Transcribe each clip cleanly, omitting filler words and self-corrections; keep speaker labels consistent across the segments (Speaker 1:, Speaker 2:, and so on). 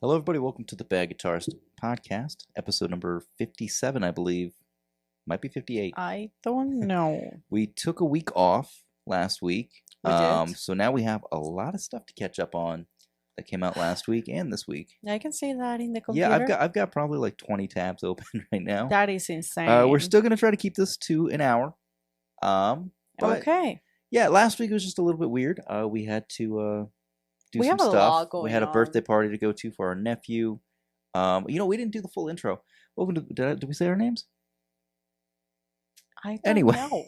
Speaker 1: Hello, everybody. Welcome to the Bad Guitarist podcast, episode number 57, I believe. Might be 58.
Speaker 2: I don't know.
Speaker 1: We took a week off last week.
Speaker 2: We did.
Speaker 1: So now we have a lot of stuff to catch up on that came out last week and this week.
Speaker 2: I can see that in the computer.
Speaker 1: Yeah, I've got probably like 20 tabs open right now.
Speaker 2: That is insane.
Speaker 1: We're still going to try to keep this to an hour. But
Speaker 2: okay.
Speaker 1: yeah, last week was just a little bit weird. We had to do some stuff.
Speaker 2: Lot going
Speaker 1: we had a
Speaker 2: on.
Speaker 1: birthday party to go to for our nephew. We didn't do the full intro. Welcome to, did we say our names?
Speaker 2: I don't
Speaker 1: Anyway,
Speaker 2: know.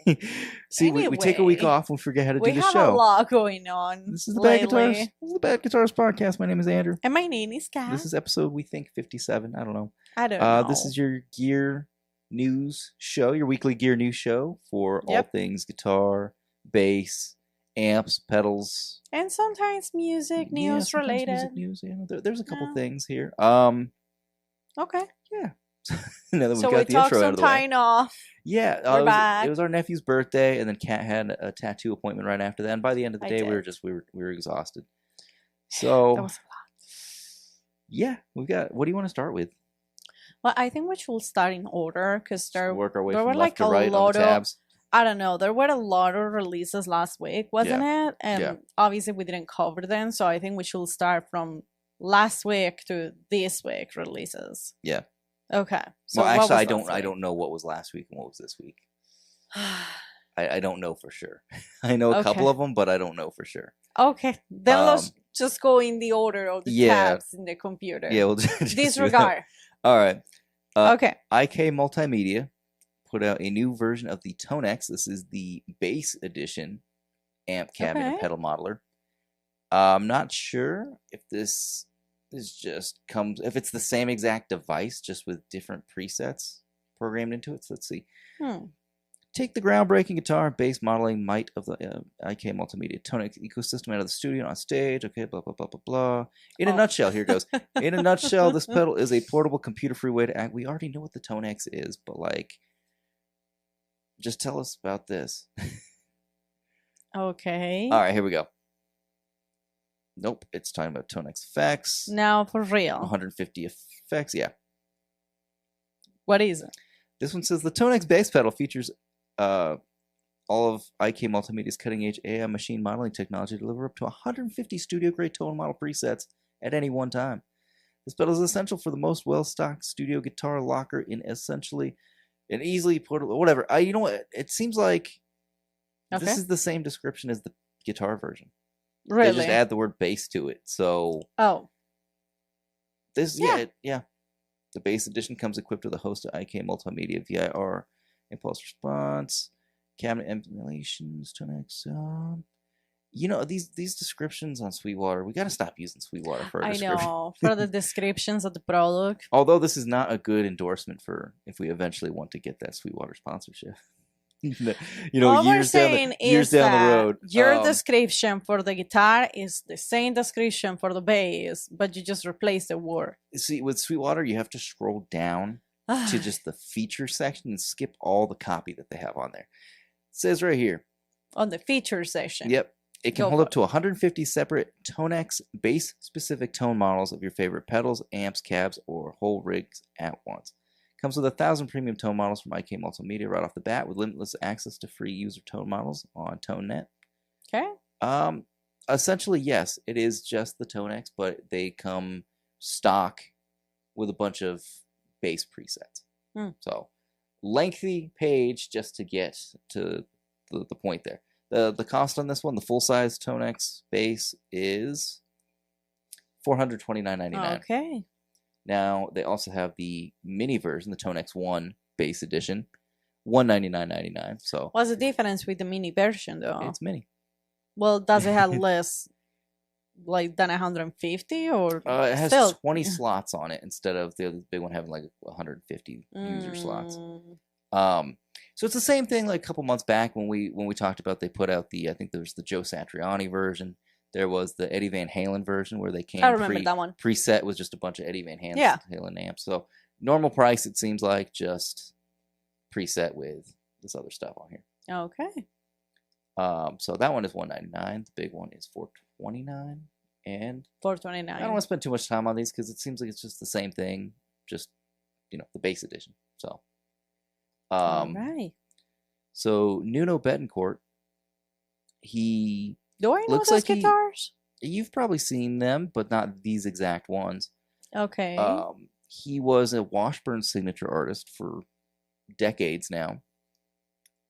Speaker 1: see, we take a week off and we forget how to do the show.
Speaker 2: We have a lot going on.
Speaker 1: This is the Bad Guitarist. This is the Bad Guitarist podcast. My name is Andrew.
Speaker 2: And my name is Kat.
Speaker 1: This is episode, we think, 57. I don't know.
Speaker 2: I don't know.
Speaker 1: This is your gear news show, your weekly gear news show for all things guitar, bass, amps, pedals,
Speaker 2: and sometimes music news related.
Speaker 1: Music news, there's a couple things here.
Speaker 2: Okay.
Speaker 1: Yeah. Now that
Speaker 2: so
Speaker 1: we've got
Speaker 2: we
Speaker 1: the
Speaker 2: took
Speaker 1: intro out
Speaker 2: some
Speaker 1: of the way.
Speaker 2: time off.
Speaker 1: Yeah,
Speaker 2: We're back.
Speaker 1: It was our nephew's birthday, and then Kat had a tattoo appointment right after that. And by the end of the day,
Speaker 2: did.
Speaker 1: we were exhausted. So
Speaker 2: That was a lot.
Speaker 1: Yeah, we've got. What do you want to start with?
Speaker 2: Well, I think we should start in order because there
Speaker 1: Work our way
Speaker 2: there
Speaker 1: from
Speaker 2: were
Speaker 1: left to
Speaker 2: like a
Speaker 1: right on
Speaker 2: lot
Speaker 1: the tabs.
Speaker 2: I don't know. There were a lot of releases last week, wasn't it? And
Speaker 1: Yeah.
Speaker 2: obviously we didn't cover them, so I think we should start from last week to this week releases.
Speaker 1: Yeah.
Speaker 2: Okay. So
Speaker 1: Well,
Speaker 2: what
Speaker 1: actually,
Speaker 2: was last
Speaker 1: I
Speaker 2: week?
Speaker 1: don't know what was last week and what was this week. I don't know for sure. I know a couple
Speaker 2: Okay.
Speaker 1: of them, but I don't know for sure.
Speaker 2: Okay. Then let's just go in the order of the
Speaker 1: yeah.
Speaker 2: tabs in the computer.
Speaker 1: Yeah, we'll just do that.
Speaker 2: Disregard.
Speaker 1: All right.
Speaker 2: Okay.
Speaker 1: IK Multimedia put out a new version of the Tonex. This is the bass edition amp cabinet and
Speaker 2: Okay.
Speaker 1: pedal modeler. I'm not sure if this if it's the same exact device, just with different presets programmed into it. So let's see. Take the groundbreaking guitar and bass modeling might of the IK Multimedia Tonex ecosystem out of the studio and on stage. Okay, blah, blah, blah, blah, blah. In a nutshell, here goes. In a nutshell, this pedal is a portable, computer-free way to act. We already know what the Tonex is, but, like, just tell us about this.
Speaker 2: Okay.
Speaker 1: All right, here we go. Nope, it's talking about Tonex effects.
Speaker 2: Now for real.
Speaker 1: 150 effects, yeah.
Speaker 2: What is it?
Speaker 1: This one says the Tonex bass pedal features all of IK Multimedia's cutting-edge AI machine modeling technology to deliver up to 150 studio-grade tone model presets at any one time. This pedal is essential for the most well-stocked studio guitar locker in essentially an easily portable, whatever. You know what? It seems like this is the same description as the guitar version.
Speaker 2: Really?
Speaker 1: They just add the word bass to it. So this, yeah. The bass edition comes equipped with a host of IK Multimedia VIR impulse response, cabinet emulations, Tonex. These descriptions on Sweetwater, we got to stop using Sweetwater for a description.
Speaker 2: I know, for the descriptions of the product.
Speaker 1: Although this is not a good endorsement for if we eventually want to get that Sweetwater sponsorship.
Speaker 2: All we're saying
Speaker 1: years
Speaker 2: is
Speaker 1: down
Speaker 2: that
Speaker 1: the road.
Speaker 2: Your description for the guitar is the same description for the bass, but you just replace the word.
Speaker 1: See, with Sweetwater, you have to scroll down to just the feature section and skip all the copy that they have on there. It says right here.
Speaker 2: On the feature section.
Speaker 1: Yep. It can hold up to 150 separate Tonex bass-specific tone models of your favorite pedals, amps, cabs, or whole rigs at once. Comes with 1,000 premium tone models from IK Multimedia right off the bat, with limitless access to free user tone models on ToneNet.
Speaker 2: Okay.
Speaker 1: Essentially, yes, it is just the Tonex, but they come stock with a bunch of bass presets. So, lengthy page just to get to the point there. The cost on this one, the full-size Tonex bass, is $429.99.
Speaker 2: Okay.
Speaker 1: Now, they also have the mini version, the Tonex 1 bass edition, $199.99. So
Speaker 2: What's the difference with the mini version, though?
Speaker 1: it's mini.
Speaker 2: Well, does it have less, than 150, or
Speaker 1: It has
Speaker 2: still
Speaker 1: 20 slots on it instead of the other big one having like 150 user slots. So it's the same thing. Like a couple months back when we talked about, they put out I think there was the Joe Satriani version. There was the Eddie Van Halen version where they came.
Speaker 2: I remember that one.
Speaker 1: Preset was just a bunch of Eddie Van Halen amps. So normal price, it seems like, just preset with this other stuff on here.
Speaker 2: Okay.
Speaker 1: So that one is $199. The big one is $429. And I
Speaker 2: $4.29.
Speaker 1: don't want to spend too much time on these because it seems like it's just the same thing, just the base edition. So,
Speaker 2: All right.
Speaker 1: So Nuno Betancourt, he
Speaker 2: Do I know
Speaker 1: looks
Speaker 2: those
Speaker 1: like
Speaker 2: guitars?
Speaker 1: You've probably seen them, but not these exact ones.
Speaker 2: Okay.
Speaker 1: He was a Washburn signature artist for decades now,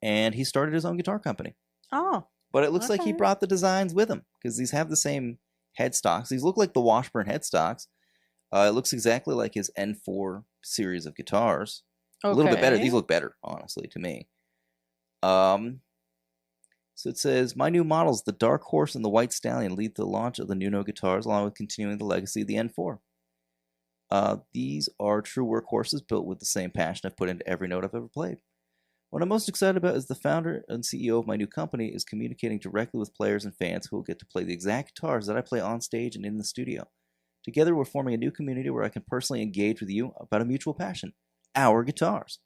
Speaker 1: and he started his own guitar company.
Speaker 2: Oh.
Speaker 1: But it looks like he
Speaker 2: Okay.
Speaker 1: brought the designs with him because these have the same headstocks. These look like the Washburn headstocks. It looks exactly like his N4 series of guitars.
Speaker 2: Okay.
Speaker 1: A little bit better. These look better, honestly, to me. So it says, my new models, the Dark Horse and the White Stallion, lead the launch of the Nuno guitars along with continuing the legacy of the N4. These are true workhorses built with the same passion I've put into every note I've ever played. What I'm most excited about is the founder and CEO of my new company is communicating directly with players and fans who will get to play the exact guitars that I play on stage and in the studio. Together, we're forming a new community where I can personally engage with you about a mutual passion, our guitars.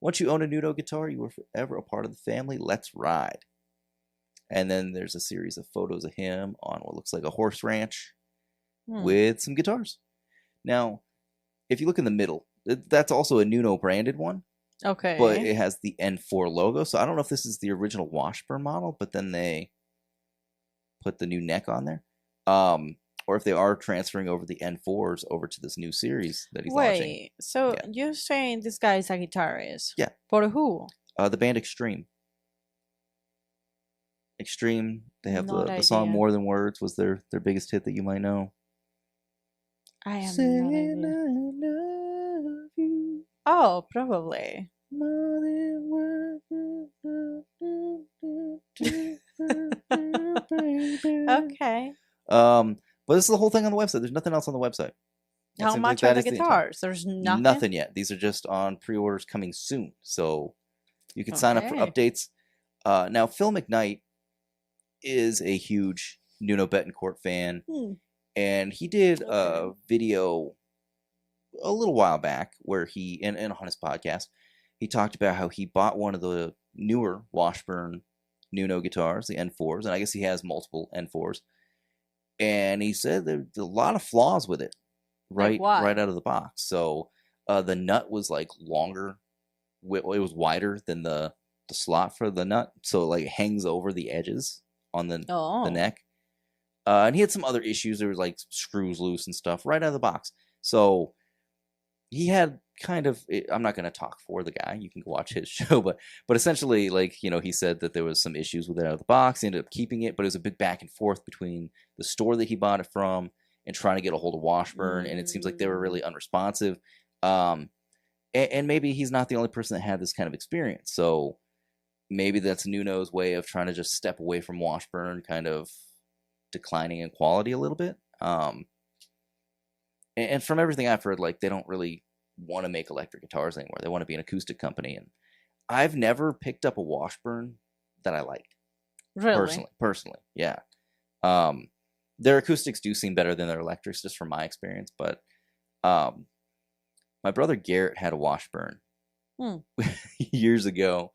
Speaker 1: Once you own a Nuno guitar, you are forever a part of the family. Let's ride. And then there's a series of photos of him on what looks like a horse ranch with some guitars. Now, if you look in the middle, that's also a Nuno branded one.
Speaker 2: Okay.
Speaker 1: But it has the N4 logo. So I don't know if this is the original Washburn model, but then they put the new neck on there. Or if they are transferring over the N4s over to this new series that he's launching.
Speaker 2: Wait, so you're saying this guy is a guitarist?
Speaker 1: Yeah.
Speaker 2: For who?
Speaker 1: The band Extreme. Extreme, they have the song
Speaker 2: idea.
Speaker 1: More Than Words was their biggest hit that you might know.
Speaker 2: I am
Speaker 1: Saying
Speaker 2: not idea.
Speaker 1: I love you
Speaker 2: Oh, probably.
Speaker 1: more than words.
Speaker 2: Okay.
Speaker 1: But this is the whole thing on the website. There's nothing else on the website. It
Speaker 2: How
Speaker 1: seems
Speaker 2: much
Speaker 1: like
Speaker 2: are
Speaker 1: that
Speaker 2: the
Speaker 1: is
Speaker 2: guitars? There's nothing?
Speaker 1: Nothing yet. These are just on pre-orders coming soon. So you can sign up for updates. Now, Phil McKnight is a huge Nuno Betancourt fan. And he did a video a little while back where he, and on his podcast, he talked about how he bought one of the newer Washburn Nuno guitars, the N4s, and I guess he has multiple N4s. And he said there's a lot of flaws with it right out of the box. So the nut was like longer. It was wider than the slot for the nut. So it like hangs over the edges on the neck. And he had some other issues. There was like screws loose and stuff right out of the box. So he had kind of, I'm not going to talk for the guy. You can go watch his show, but essentially, like, he said that there was some issues with it out of the box. He ended up keeping it, but it was a big back and forth between the store that he bought it from and trying to get a hold of Washburn. And it seems like they were really unresponsive. And maybe he's not the only person that had this kind of experience. So maybe that's Nuno's way of trying to just step away from Washburn, kind of declining in quality a little bit. And from everything I've heard, like, they don't really want to make electric guitars anymore. They want to be an acoustic company. And I've never picked up a Washburn that I liked.
Speaker 2: Really?
Speaker 1: Personally, yeah. Their acoustics do seem better than their electrics, just from my experience. But my brother Garrett had a Washburn years ago.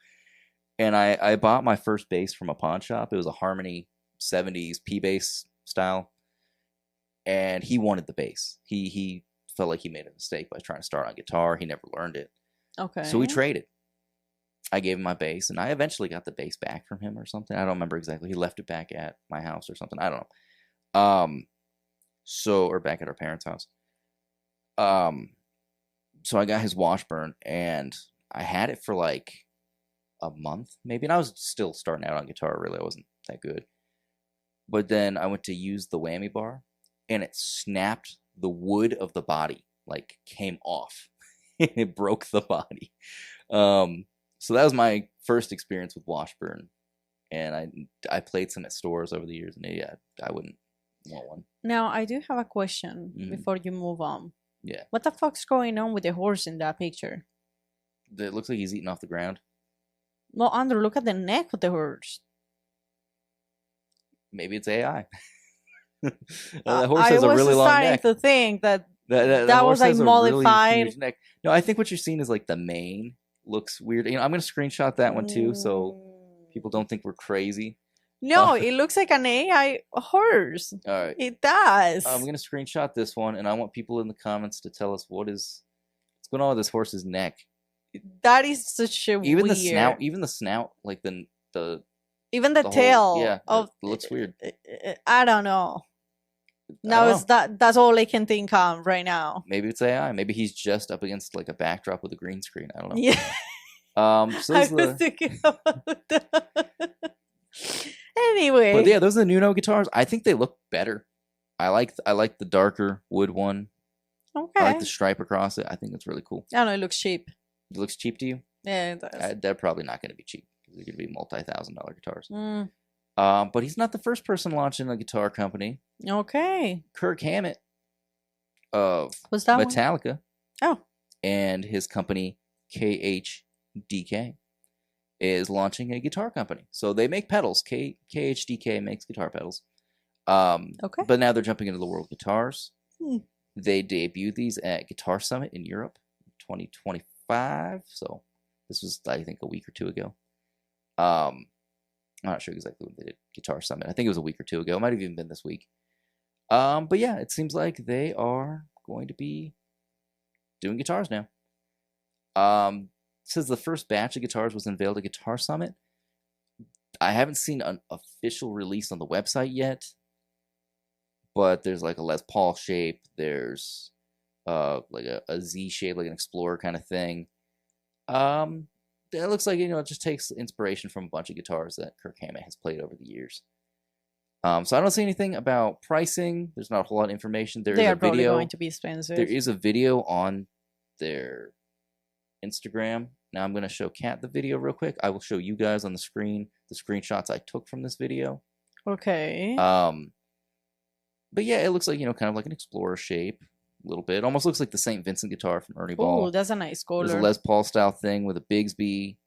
Speaker 1: And I bought my first bass from a pawn shop. It was a Harmony 70s P-bass style. And he wanted the bass. He felt like he made a mistake by trying to start on guitar. He never learned it. Okay. So we traded. I gave him my bass, and I eventually got the bass back from him or something. I don't remember exactly. He left it back at my house or something. I don't know. Or back at our parents' house. So I got his Washburn, and I had it for like a month, maybe. And I was still starting out on guitar, really. I wasn't that good. But then I went to use the whammy bar, and it snapped the wood of the body, like, came off. It broke the body. So that was my first experience with Washburn. And I played some at stores over the years, and I wouldn't want one.
Speaker 2: Now, I do have a question before you move on.
Speaker 1: Yeah.
Speaker 2: What the fuck's going on with the horse in that picture?
Speaker 1: It looks like he's eating off the ground.
Speaker 2: No, Andrew, look at the neck of the horse.
Speaker 1: Maybe it's AI. The horse has a really long neck.
Speaker 2: I was starting to think that
Speaker 1: was
Speaker 2: like modified.
Speaker 1: Really neck. No, I think what you're seeing is like the mane looks weird. I'm going to screenshot that one too, so people don't think we're crazy.
Speaker 2: No, it looks like an AI horse.
Speaker 1: All right.
Speaker 2: It does.
Speaker 1: I'm gonna screenshot this one, and I want people in the comments to tell us what's going on with this horse's neck.
Speaker 2: That is such a
Speaker 1: Even
Speaker 2: weird.
Speaker 1: the snout, like the
Speaker 2: even the
Speaker 1: whole-
Speaker 2: tail.
Speaker 1: yeah,
Speaker 2: of
Speaker 1: it looks weird.
Speaker 2: I don't know.
Speaker 1: I
Speaker 2: Now
Speaker 1: don't
Speaker 2: it's that's all I can think of right now.
Speaker 1: Maybe it's AI. Maybe he's just up against like a backdrop with a green screen. I don't know.
Speaker 2: Yeah.
Speaker 1: So
Speaker 2: I was thinking about that. Anyway.
Speaker 1: but yeah, those are the Nuno guitars. I think they look better. I like the darker wood one.
Speaker 2: Okay.
Speaker 1: I like the stripe across it. I think it's really cool.
Speaker 2: I don't know, it looks cheap.
Speaker 1: It looks cheap to you?
Speaker 2: Yeah, it does.
Speaker 1: They're probably not going to be cheap. They're going to be multi-$1,000 guitars.
Speaker 2: Mm.
Speaker 1: But he's not the first person launching a guitar company.
Speaker 2: Okay.
Speaker 1: Kirk Hammett of
Speaker 2: What's that
Speaker 1: Metallica.
Speaker 2: One? Oh.
Speaker 1: And his company KHDK is launching a guitar company. So they make pedals. KHDK makes guitar pedals.
Speaker 2: Okay.
Speaker 1: But now they're jumping into the world of guitars.
Speaker 2: Hmm.
Speaker 1: They debuted these at Guitar Summit in Europe, 2025. So this was, I think, a week or two ago. I'm not sure exactly when they did Guitar Summit. I think it was a week or two ago. It might have even been this week. But yeah, it seems like they are going to be doing guitars now. It says the first batch of guitars was unveiled at Guitar Summit. I haven't seen an official release on the website yet, but there's like a Les Paul shape. There's like a Z shape, like an Explorer kind of thing. It looks like, it just takes inspiration from a bunch of guitars that Kirk Hammett has played over the years. So I don't see anything about pricing. There's not a whole lot of information.
Speaker 2: They are probably going to be expensive.
Speaker 1: There is a video on their Instagram. Now I'm going to show Kat the video real quick. I will show you guys on the screen the screenshots I took from this video.
Speaker 2: Okay.
Speaker 1: But yeah, it looks like, kind of like an Explorer shape. A little bit. Almost looks like the St. Vincent guitar from Ernie Ball.
Speaker 2: Oh, that's a nice color.
Speaker 1: There's a Les Paul style thing with a Bigsby.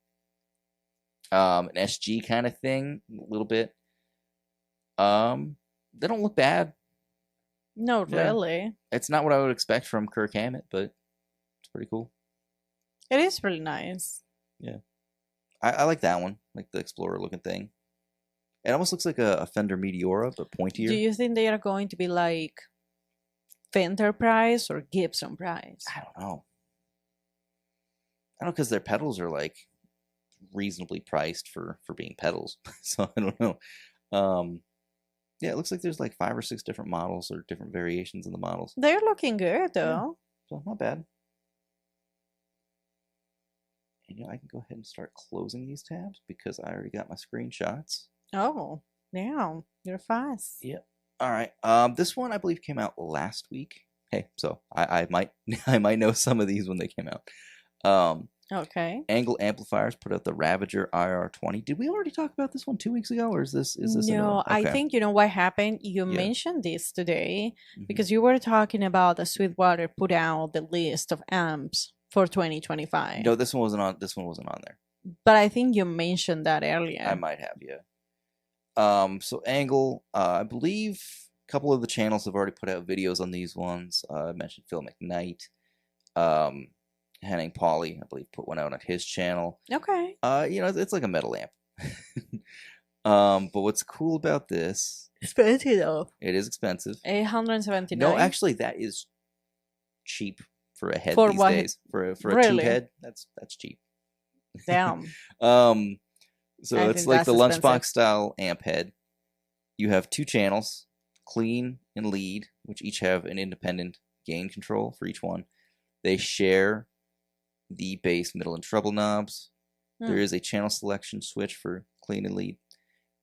Speaker 1: An SG kind of thing. A little bit. They don't look bad.
Speaker 2: No,
Speaker 1: Yeah.
Speaker 2: really.
Speaker 1: It's not what I would expect from Kirk Hammett, but it's pretty cool.
Speaker 2: It is really nice.
Speaker 1: Yeah. I like that one. Like the Explorer looking thing. It almost looks like a Fender Meteora, but pointier.
Speaker 2: Do you think they are going to be like Fender price or Gibson price?
Speaker 1: I don't know. Because their pedals are like reasonably priced for being pedals. So I don't know. Yeah, it looks like there's like 5 or 6 different models or different variations in the models.
Speaker 2: They're looking good though.
Speaker 1: So not bad. And I can go ahead and start closing these tabs because I already got my screenshots.
Speaker 2: Oh, damn. You're fast.
Speaker 1: Yep. All right. This one I believe came out last week. Hey, so I might know some of these when they came out.
Speaker 2: Okay.
Speaker 1: ENGL Amplifiers put out the Ravager IR20. Did we already talk about this one 2 weeks ago, or is this?
Speaker 2: No,
Speaker 1: okay.
Speaker 2: I think you know what happened. You mentioned this today because you were talking about the Sweetwater put out the list of amps for 2025.
Speaker 1: No, this one wasn't on. This one wasn't on there.
Speaker 2: But I think you mentioned that earlier.
Speaker 1: I might have, yeah. So ENGL, I believe a couple of the channels have already put out videos on these ones. I mentioned Phil McKnight. Henning Pauly, I believe, put one out on his channel.
Speaker 2: Okay.
Speaker 1: It's like a metal amp. But what's cool about this?
Speaker 2: Expensive though.
Speaker 1: It is expensive.
Speaker 2: $879.
Speaker 1: No, actually, that is cheap for a head
Speaker 2: For
Speaker 1: these
Speaker 2: what?
Speaker 1: days. For a
Speaker 2: Really?
Speaker 1: tube head, that's cheap.
Speaker 2: Damn.
Speaker 1: So
Speaker 2: I
Speaker 1: it's
Speaker 2: think
Speaker 1: like the
Speaker 2: that's
Speaker 1: lunchbox
Speaker 2: expensive.
Speaker 1: style amp head. You have 2 channels, clean and lead, which each have an independent gain control for each one. They share the bass, middle, and treble knobs. There is a channel selection switch for clean and lead.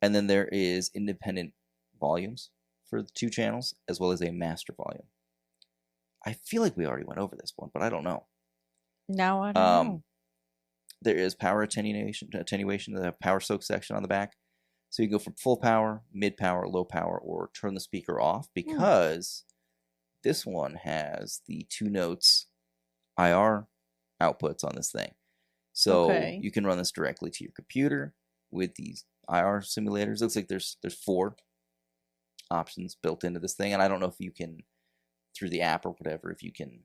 Speaker 1: And then there is independent volumes for the 2 channels, as well as a master volume. I feel like we already went over this one, but I don't know.
Speaker 2: Now I don't know.
Speaker 1: There is power attenuation, the power soak section on the back. So you go from full power, mid power, low power, or turn the speaker off, because this one has the 2 notes IR outputs on this thing. So you can run this directly to your computer with these IR simulators. Looks like there's 4 options built into this thing, and I don't know if you can, through the app or whatever, if you can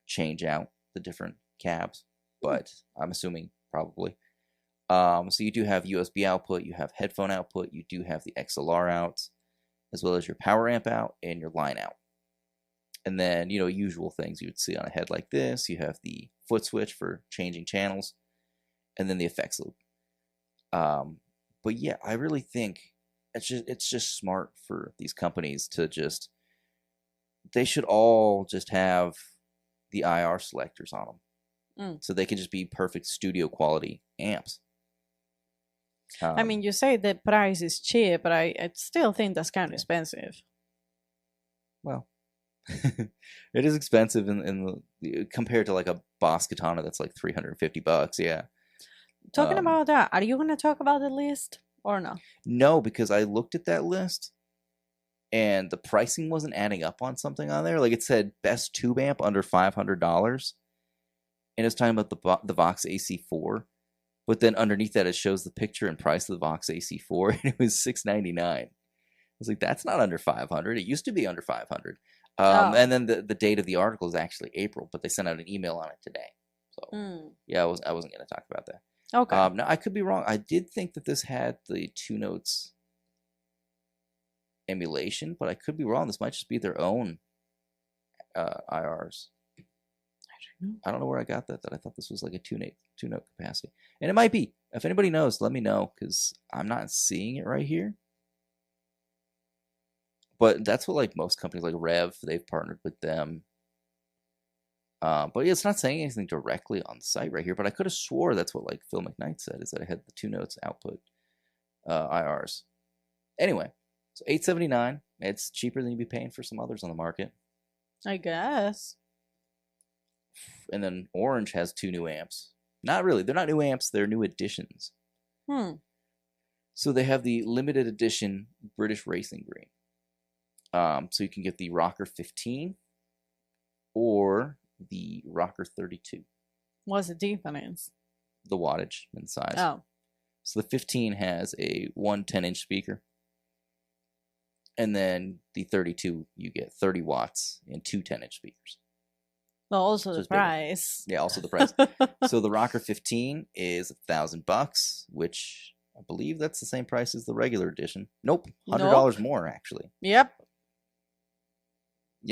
Speaker 1: change out the different cabs, but I'm assuming probably. So you do have USB output, you have headphone output, you do have the XLR out, as well as your power amp out and your line out. And then, usual things you would see on a head like this. You have the foot switch for changing channels, and then the effects loop. But yeah, I really think it's just smart for these companies to they should all just have the IR selectors on them, so they can just be perfect studio quality amps.
Speaker 2: I mean, you say the price is cheap, but I still think that's kind of expensive.
Speaker 1: Well, it is expensive compared to like a Boss Katana that's like $350. Yeah.
Speaker 2: Talking about that, are you going to talk about the list or no?
Speaker 1: No, because I looked at that list and the pricing wasn't adding up on something on there. Like it said best tube amp under $500, and it's talking about the Vox AC4. But then underneath that, it shows the picture and price of the Vox AC4, and it was $699. I was like, that's not under $500. It used to be under $500. And then the date of the article is actually April, but they sent out an email on it today. So yeah, I wasn't going to talk about that.
Speaker 2: Okay.
Speaker 1: Now I could be wrong. I did think that this had the 2 notes emulation, but I could be wrong. This might just be their own IRs. I don't know where I got that I thought this was like a 2-note capacity. And it might be. If anybody knows, let me know, because I'm not seeing it right here. But that's what like most companies like Rev, they've partnered with them. But yeah, it's not saying anything directly on the site right here, but I could have swore that's what like Phil McKnight said, is that it had the 2 notes output IRs. Anyway, so $879. It's cheaper than you'd be paying for some others on the market,
Speaker 2: I guess.
Speaker 1: And then Orange has 2 new amps. Not really. They're not new amps. They're new additions. So they have the limited edition British Racing Green. So you can get the Rocker 15 or the Rocker 32.
Speaker 2: What's the difference?
Speaker 1: The wattage and size.
Speaker 2: Oh.
Speaker 1: So the 15 has a 1 10-inch speaker. And then the 32, you get 30 watts and 2 10-inch speakers.
Speaker 2: Well, also the price.
Speaker 1: Yeah, also the price. So the Rocker 15 is $1,000, which I believe that's the same price as the regular edition. Nope, $100 more actually.
Speaker 2: Yep.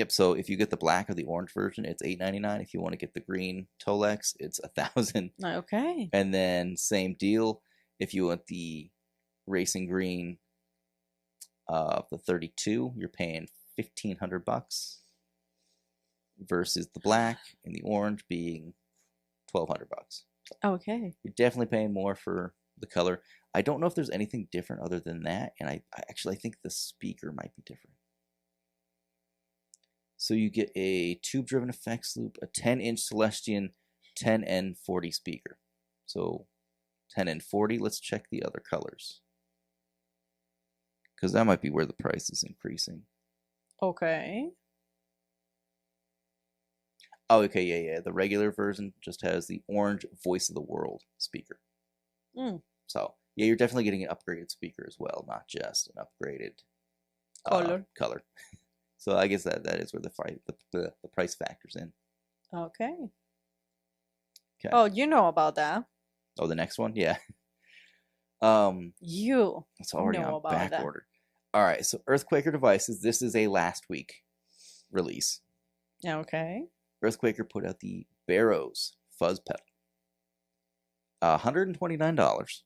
Speaker 1: So if you get the black or the orange version, it's $899. If you want to get the green Tolex, it's $1,000.
Speaker 2: Okay.
Speaker 1: And then same deal if you want the racing green the 32, you're paying $1,500. Versus the black and the orange being $1,200.
Speaker 2: Okay.
Speaker 1: You're definitely paying more for the color. I don't know if there's anything different other than that, and I think the speaker might be different. So you get a tube-driven effects loop, a 10-inch Celestion 10N40 speaker. So 10N40. Let's check the other colors, because that might be where the price is increasing.
Speaker 2: Okay.
Speaker 1: Oh, okay, yeah. The regular version just has the orange Voice of the World speaker. So, yeah, you're definitely getting an upgraded speaker as well, not just an upgraded color. So I guess that is where the price factors in.
Speaker 2: Okay. Oh, you know about that.
Speaker 1: Oh, the next one? Yeah.
Speaker 2: It's
Speaker 1: already on back order. All right, so EarthQuaker devices. This is a last week release.
Speaker 2: Okay.
Speaker 1: EarthQuaker put out the Barrows fuzz pedal. $129.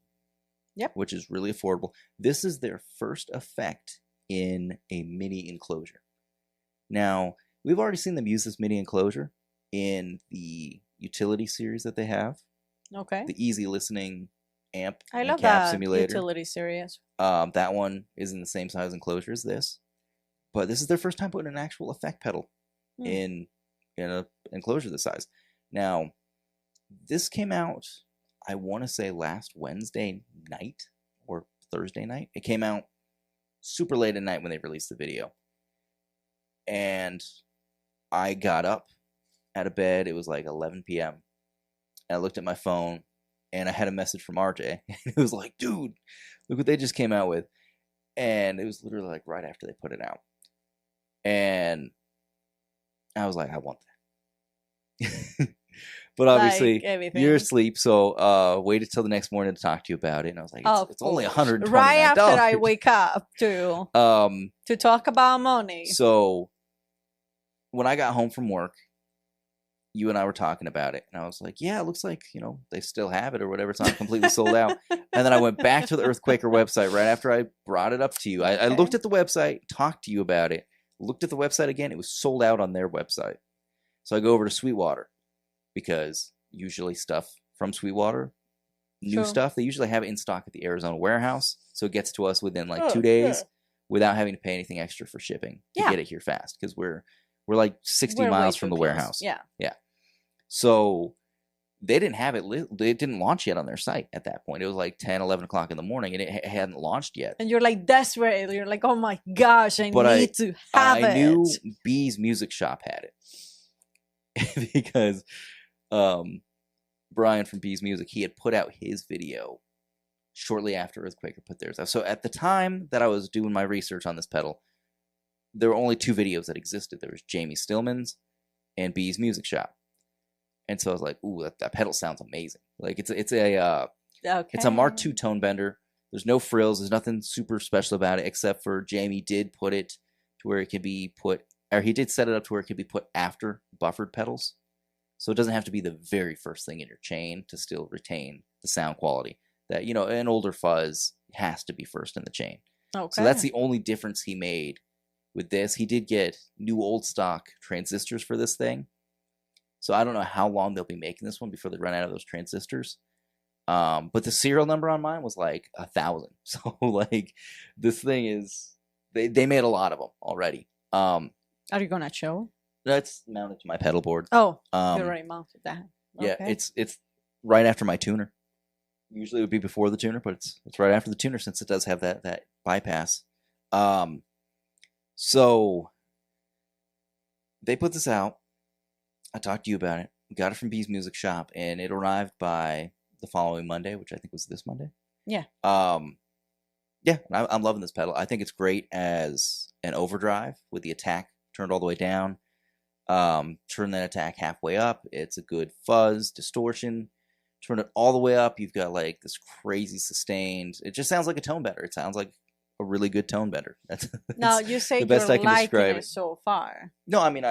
Speaker 2: Yep.
Speaker 1: Which is really affordable. This is their first effect in a mini enclosure. Now, we've already seen them use this mini enclosure in the utility series that they have.
Speaker 2: Okay.
Speaker 1: The easy listening amp
Speaker 2: I love
Speaker 1: cab
Speaker 2: that
Speaker 1: simulator.
Speaker 2: Utility series.
Speaker 1: That one is in the same size enclosure as this. But this is their first time putting an actual effect pedal in an enclosure this size. Now, this came out, I want to say last Wednesday night or Thursday night. It came out super late at night when they released the video. And I got up out of bed. It was like 11 p.m. And I looked at my phone and I had a message from RJ. And it was like, dude, look what they just came out with. And it was literally like right after they put it out. And I was like, I want that. But obviously,
Speaker 2: like
Speaker 1: you're asleep, so waited till the next morning to talk to you about it. And I was like, it's only $129.
Speaker 2: Right after I wake up to talk about money.
Speaker 1: So when I got home from work, you and I were talking about it, and I was like, yeah, it looks like, they still have it or whatever. It's not completely sold out. And then I went back to the EarthQuaker website right after I brought it up to you. I looked at the website, talked to you about it, looked at the website again. It was sold out on their website. So I go over to Sweetwater, because usually stuff from Sweetwater, new stuff, they usually have it in stock at the Arizona warehouse. So it gets to us within like 2 days without having to pay anything extra for shipping to get it here fast, because we're like 60 miles from the warehouse.
Speaker 2: Yeah.
Speaker 1: So they didn't have it. They didn't launch yet on their site at that point. It was like 10, 11 o'clock in the morning, and it hadn't launched yet.
Speaker 2: And you're like desperate. You're like, oh my gosh, I need to have it.
Speaker 1: I knew B's Music Shop had it because Brian from B's Music, he had put out his video shortly after EarthQuaker put theirs out. So at the time that I was doing my research on this pedal, there were only 2 videos that existed. There was Jamie Stillman's and B's Music Shop. And so I was like, ooh, that pedal sounds amazing. Like it's a Mark II tone bender. There's no frills. There's nothing super special about it, except for Jamie did put it to where it could be put, or he did set it up to where it could be put after buffered pedals. So it doesn't have to be the very first thing in your chain to still retain the sound quality that, an older fuzz has to be first in the chain. Okay. So that's the only difference he made with this. He did get new old stock transistors for this thing. So I don't know how long they'll be making this one before they run out of those transistors. But the serial number on mine was like 1,000. So like this thing is, they made a lot of them already. Are
Speaker 2: you gonna show?
Speaker 1: That's mounted to my pedal board.
Speaker 2: Oh, you already mounted that.
Speaker 1: Okay. Yeah, it's right after my tuner. Usually it would be before the tuner, but it's right after the tuner, since it does have that bypass. So they put this out. I talked to you about it. Got it from B's Music Shop, and it arrived by the following Monday, which I think was this Monday.
Speaker 2: Yeah.
Speaker 1: Yeah, I'm loving this pedal. I think it's great as an overdrive with the attack turned all the way down. Turn that attack halfway up. It's a good fuzz, distortion. Turn it all the way up. You've got like this crazy sustained. It just sounds like a tone bender. It sounds like a really good tone bender. That's
Speaker 2: now you say the best I can describe it so far.
Speaker 1: No, I mean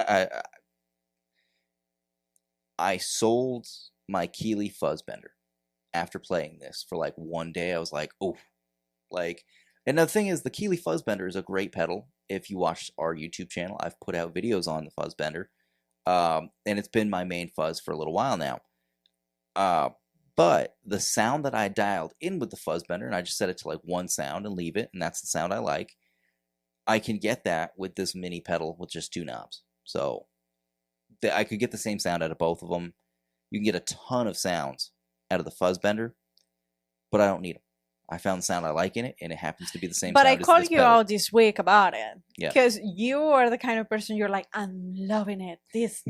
Speaker 1: I sold my Keeley fuzz bender after playing this for like one day. I was like, oh, like, and the thing is, the Keeley fuzz bender is a great pedal. If you watch our YouTube channel, I've put out videos on the fuzz bender, and it's been my main fuzz for a little while now. But the sound that I dialed in with the fuzz bender, and I just set it to like one sound and leave it, and that's the sound I like. I can get that with this mini pedal with just 2 knobs. So I could get the same sound out of both of them. You can get a ton of sounds out of the fuzz bender, but I don't need them. I found the sound I like in it, and it happens to be the same
Speaker 2: but
Speaker 1: sound
Speaker 2: I
Speaker 1: as
Speaker 2: called
Speaker 1: this
Speaker 2: you
Speaker 1: pedal.
Speaker 2: out this week about it.
Speaker 1: Yeah.
Speaker 2: Because you are the kind of person, you're like, I'm loving it. This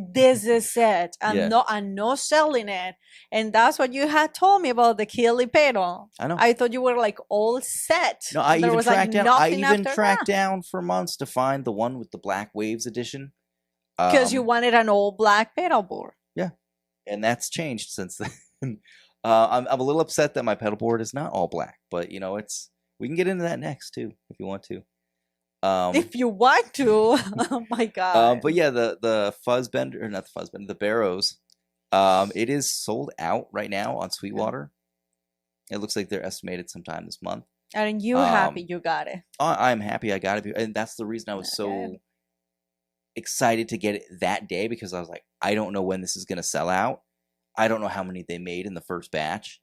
Speaker 2: is it. I'm not selling it. And that's what you had told me about the Keeley pedal.
Speaker 1: I know.
Speaker 2: I thought you were like all set.
Speaker 1: No, I even tracked down for months to find the one with the Black Waves edition.
Speaker 2: Because you wanted an all black pedal board.
Speaker 1: Yeah. And that's changed since then. I'm a little upset that my pedal board is not all black, but we can get into that next too if you want to.
Speaker 2: If you want to, oh my god!
Speaker 1: But yeah, the fuzz bender, or not the fuzz bender, the Barrows, it is sold out right now on Sweetwater. It looks like they're estimated sometime this month.
Speaker 2: And you happy you got it?
Speaker 1: I'm happy I got it, and that's the reason I was so excited to get it that day, because I was like, I don't know when this is going to sell out. I don't know how many they made in the first batch.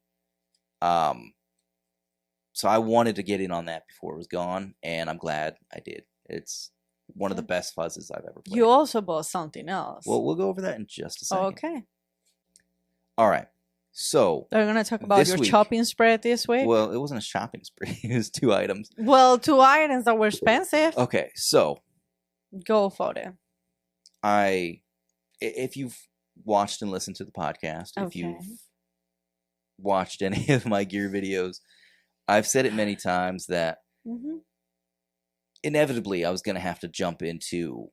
Speaker 1: So I wanted to get in on that before it was gone, and I'm glad I did. It's one of the best fuzzes I've ever played.
Speaker 2: You also bought something else.
Speaker 1: Well, we'll go over that in just a second.
Speaker 2: Okay.
Speaker 1: All right. So
Speaker 2: we're going to talk about your shopping spread this week?
Speaker 1: Well, it wasn't a shopping spree. It was 2 items.
Speaker 2: Well, 2 items that were expensive.
Speaker 1: Okay, so
Speaker 2: go for it.
Speaker 1: If you've watched and listened to the podcast, if you've watched any of my gear videos, I've said it many times that inevitably I was going to have to jump into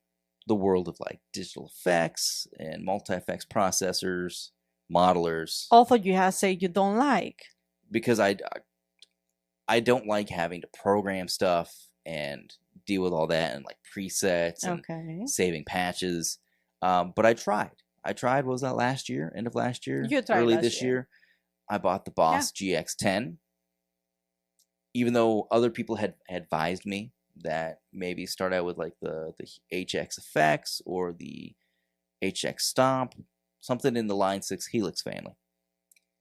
Speaker 1: the world of like digital effects and multi-effects processors, modelers.
Speaker 2: Although you have said you don't like.
Speaker 1: Because I don't like having to program stuff and deal with all that and like presets and saving patches. But I tried. What was that last year? End of last year?
Speaker 2: You tried
Speaker 1: early
Speaker 2: last
Speaker 1: this year. I bought the Boss GX10. Even though other people had advised me that maybe start out with like the HX FX or the HX Stomp, something in the Line 6 Helix family.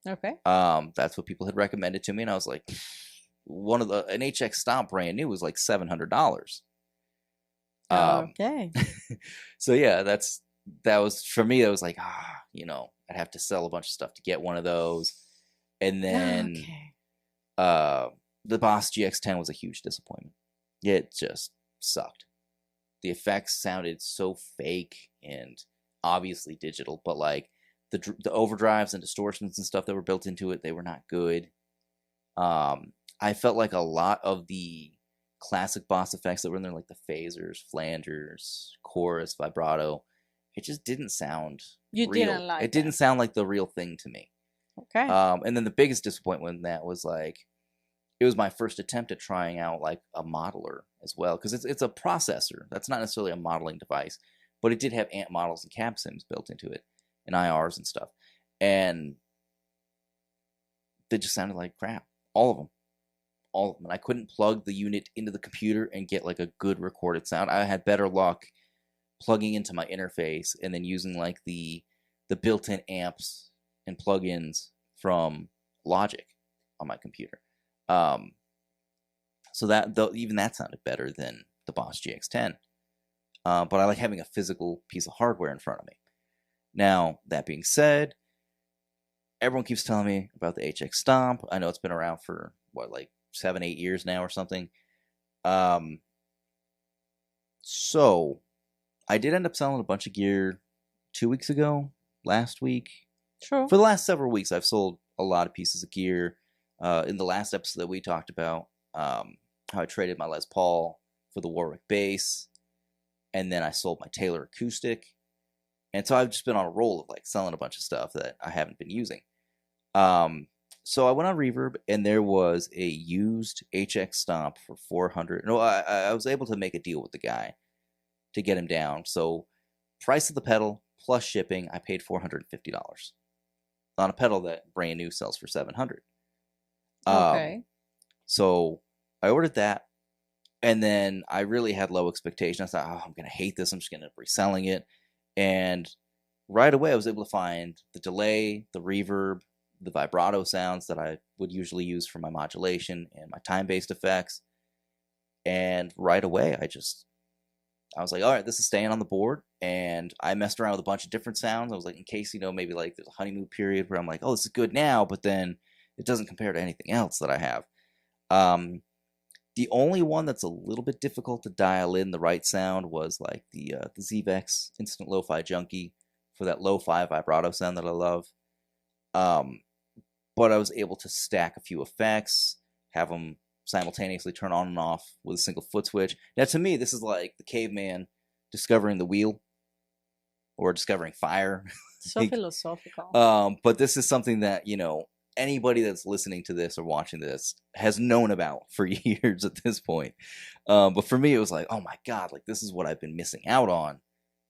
Speaker 2: Okay.
Speaker 1: That's what people had recommended to me, and I was like, an HX Stomp brand new was like $700.
Speaker 2: Okay.
Speaker 1: So yeah, that was for me. That was like, I'd have to sell a bunch of stuff to get one of those, and then the Boss GX10 was a huge disappointment. It just sucked. The effects sounded so fake and obviously digital, but like the overdrives and distortions and stuff that were built into it, they were not good. I felt like a lot of the classic Boss effects that were in there, like the phasers, flangers, chorus, vibrato, it just didn't sound real.
Speaker 2: Didn't like
Speaker 1: it. Didn't sound like the real thing to me.
Speaker 2: Okay.
Speaker 1: And then the biggest disappointment in that was like, it was my first attempt at trying out like a modeler as well, because it's a processor. That's not necessarily a modeling device, but it did have amp models and cab sims built into it, and IRs and stuff, and they just sounded like crap. All of them. And I couldn't plug the unit into the computer and get like a good recorded sound. I had better luck plugging into my interface and then using like the built-in amps and plugins from Logic on my computer. So that even that sounded better than the Boss GX10. But I like having a physical piece of hardware in front of me. Now, that being said, everyone keeps telling me about the HX Stomp. I know it's been around for like 7-8 years now or something. So I did end up selling a bunch of gear 2 weeks ago, last week.
Speaker 2: True.
Speaker 1: For the last several weeks, I've sold a lot of pieces of gear. In the last episode that we talked about, how I traded my Les Paul for the Warwick bass, and then I sold my Taylor acoustic, and so I've just been on a roll of like selling a bunch of stuff that I haven't been using. So I went on Reverb, and there was a used HX Stomp for $400. No, I was able to make a deal with the guy to get him down. So price of the pedal plus shipping, I paid $450 on a pedal that brand new sells for $700.
Speaker 2: Okay.
Speaker 1: So I ordered that, and then I really had low expectations. I thought, I'm going to hate this. I'm just going to end up reselling it. And right away, I was able to find the delay, the reverb, the vibrato sounds that I would usually use for my modulation and my time-based effects. And right away, I was like, all right, this is staying on the board. And I messed around with a bunch of different sounds. I was like, in case, maybe like there's a honeymoon period where I'm like, oh, this is good now, but then it doesn't compare to anything else that I have. The only one that's a little bit difficult to dial in the right sound was like the ZVEX Instant Lo-Fi Junkie for that lo-fi vibrato sound that I love. But I was able to stack a few effects, have them simultaneously turn on and off with a single foot switch. Now, to me, this is like the caveman discovering the wheel or discovering fire.
Speaker 2: So philosophical.
Speaker 1: But this is something that, anybody that's listening to this or watching this has known about for years at this point. But for me, it was like, oh my God, like this is what I've been missing out on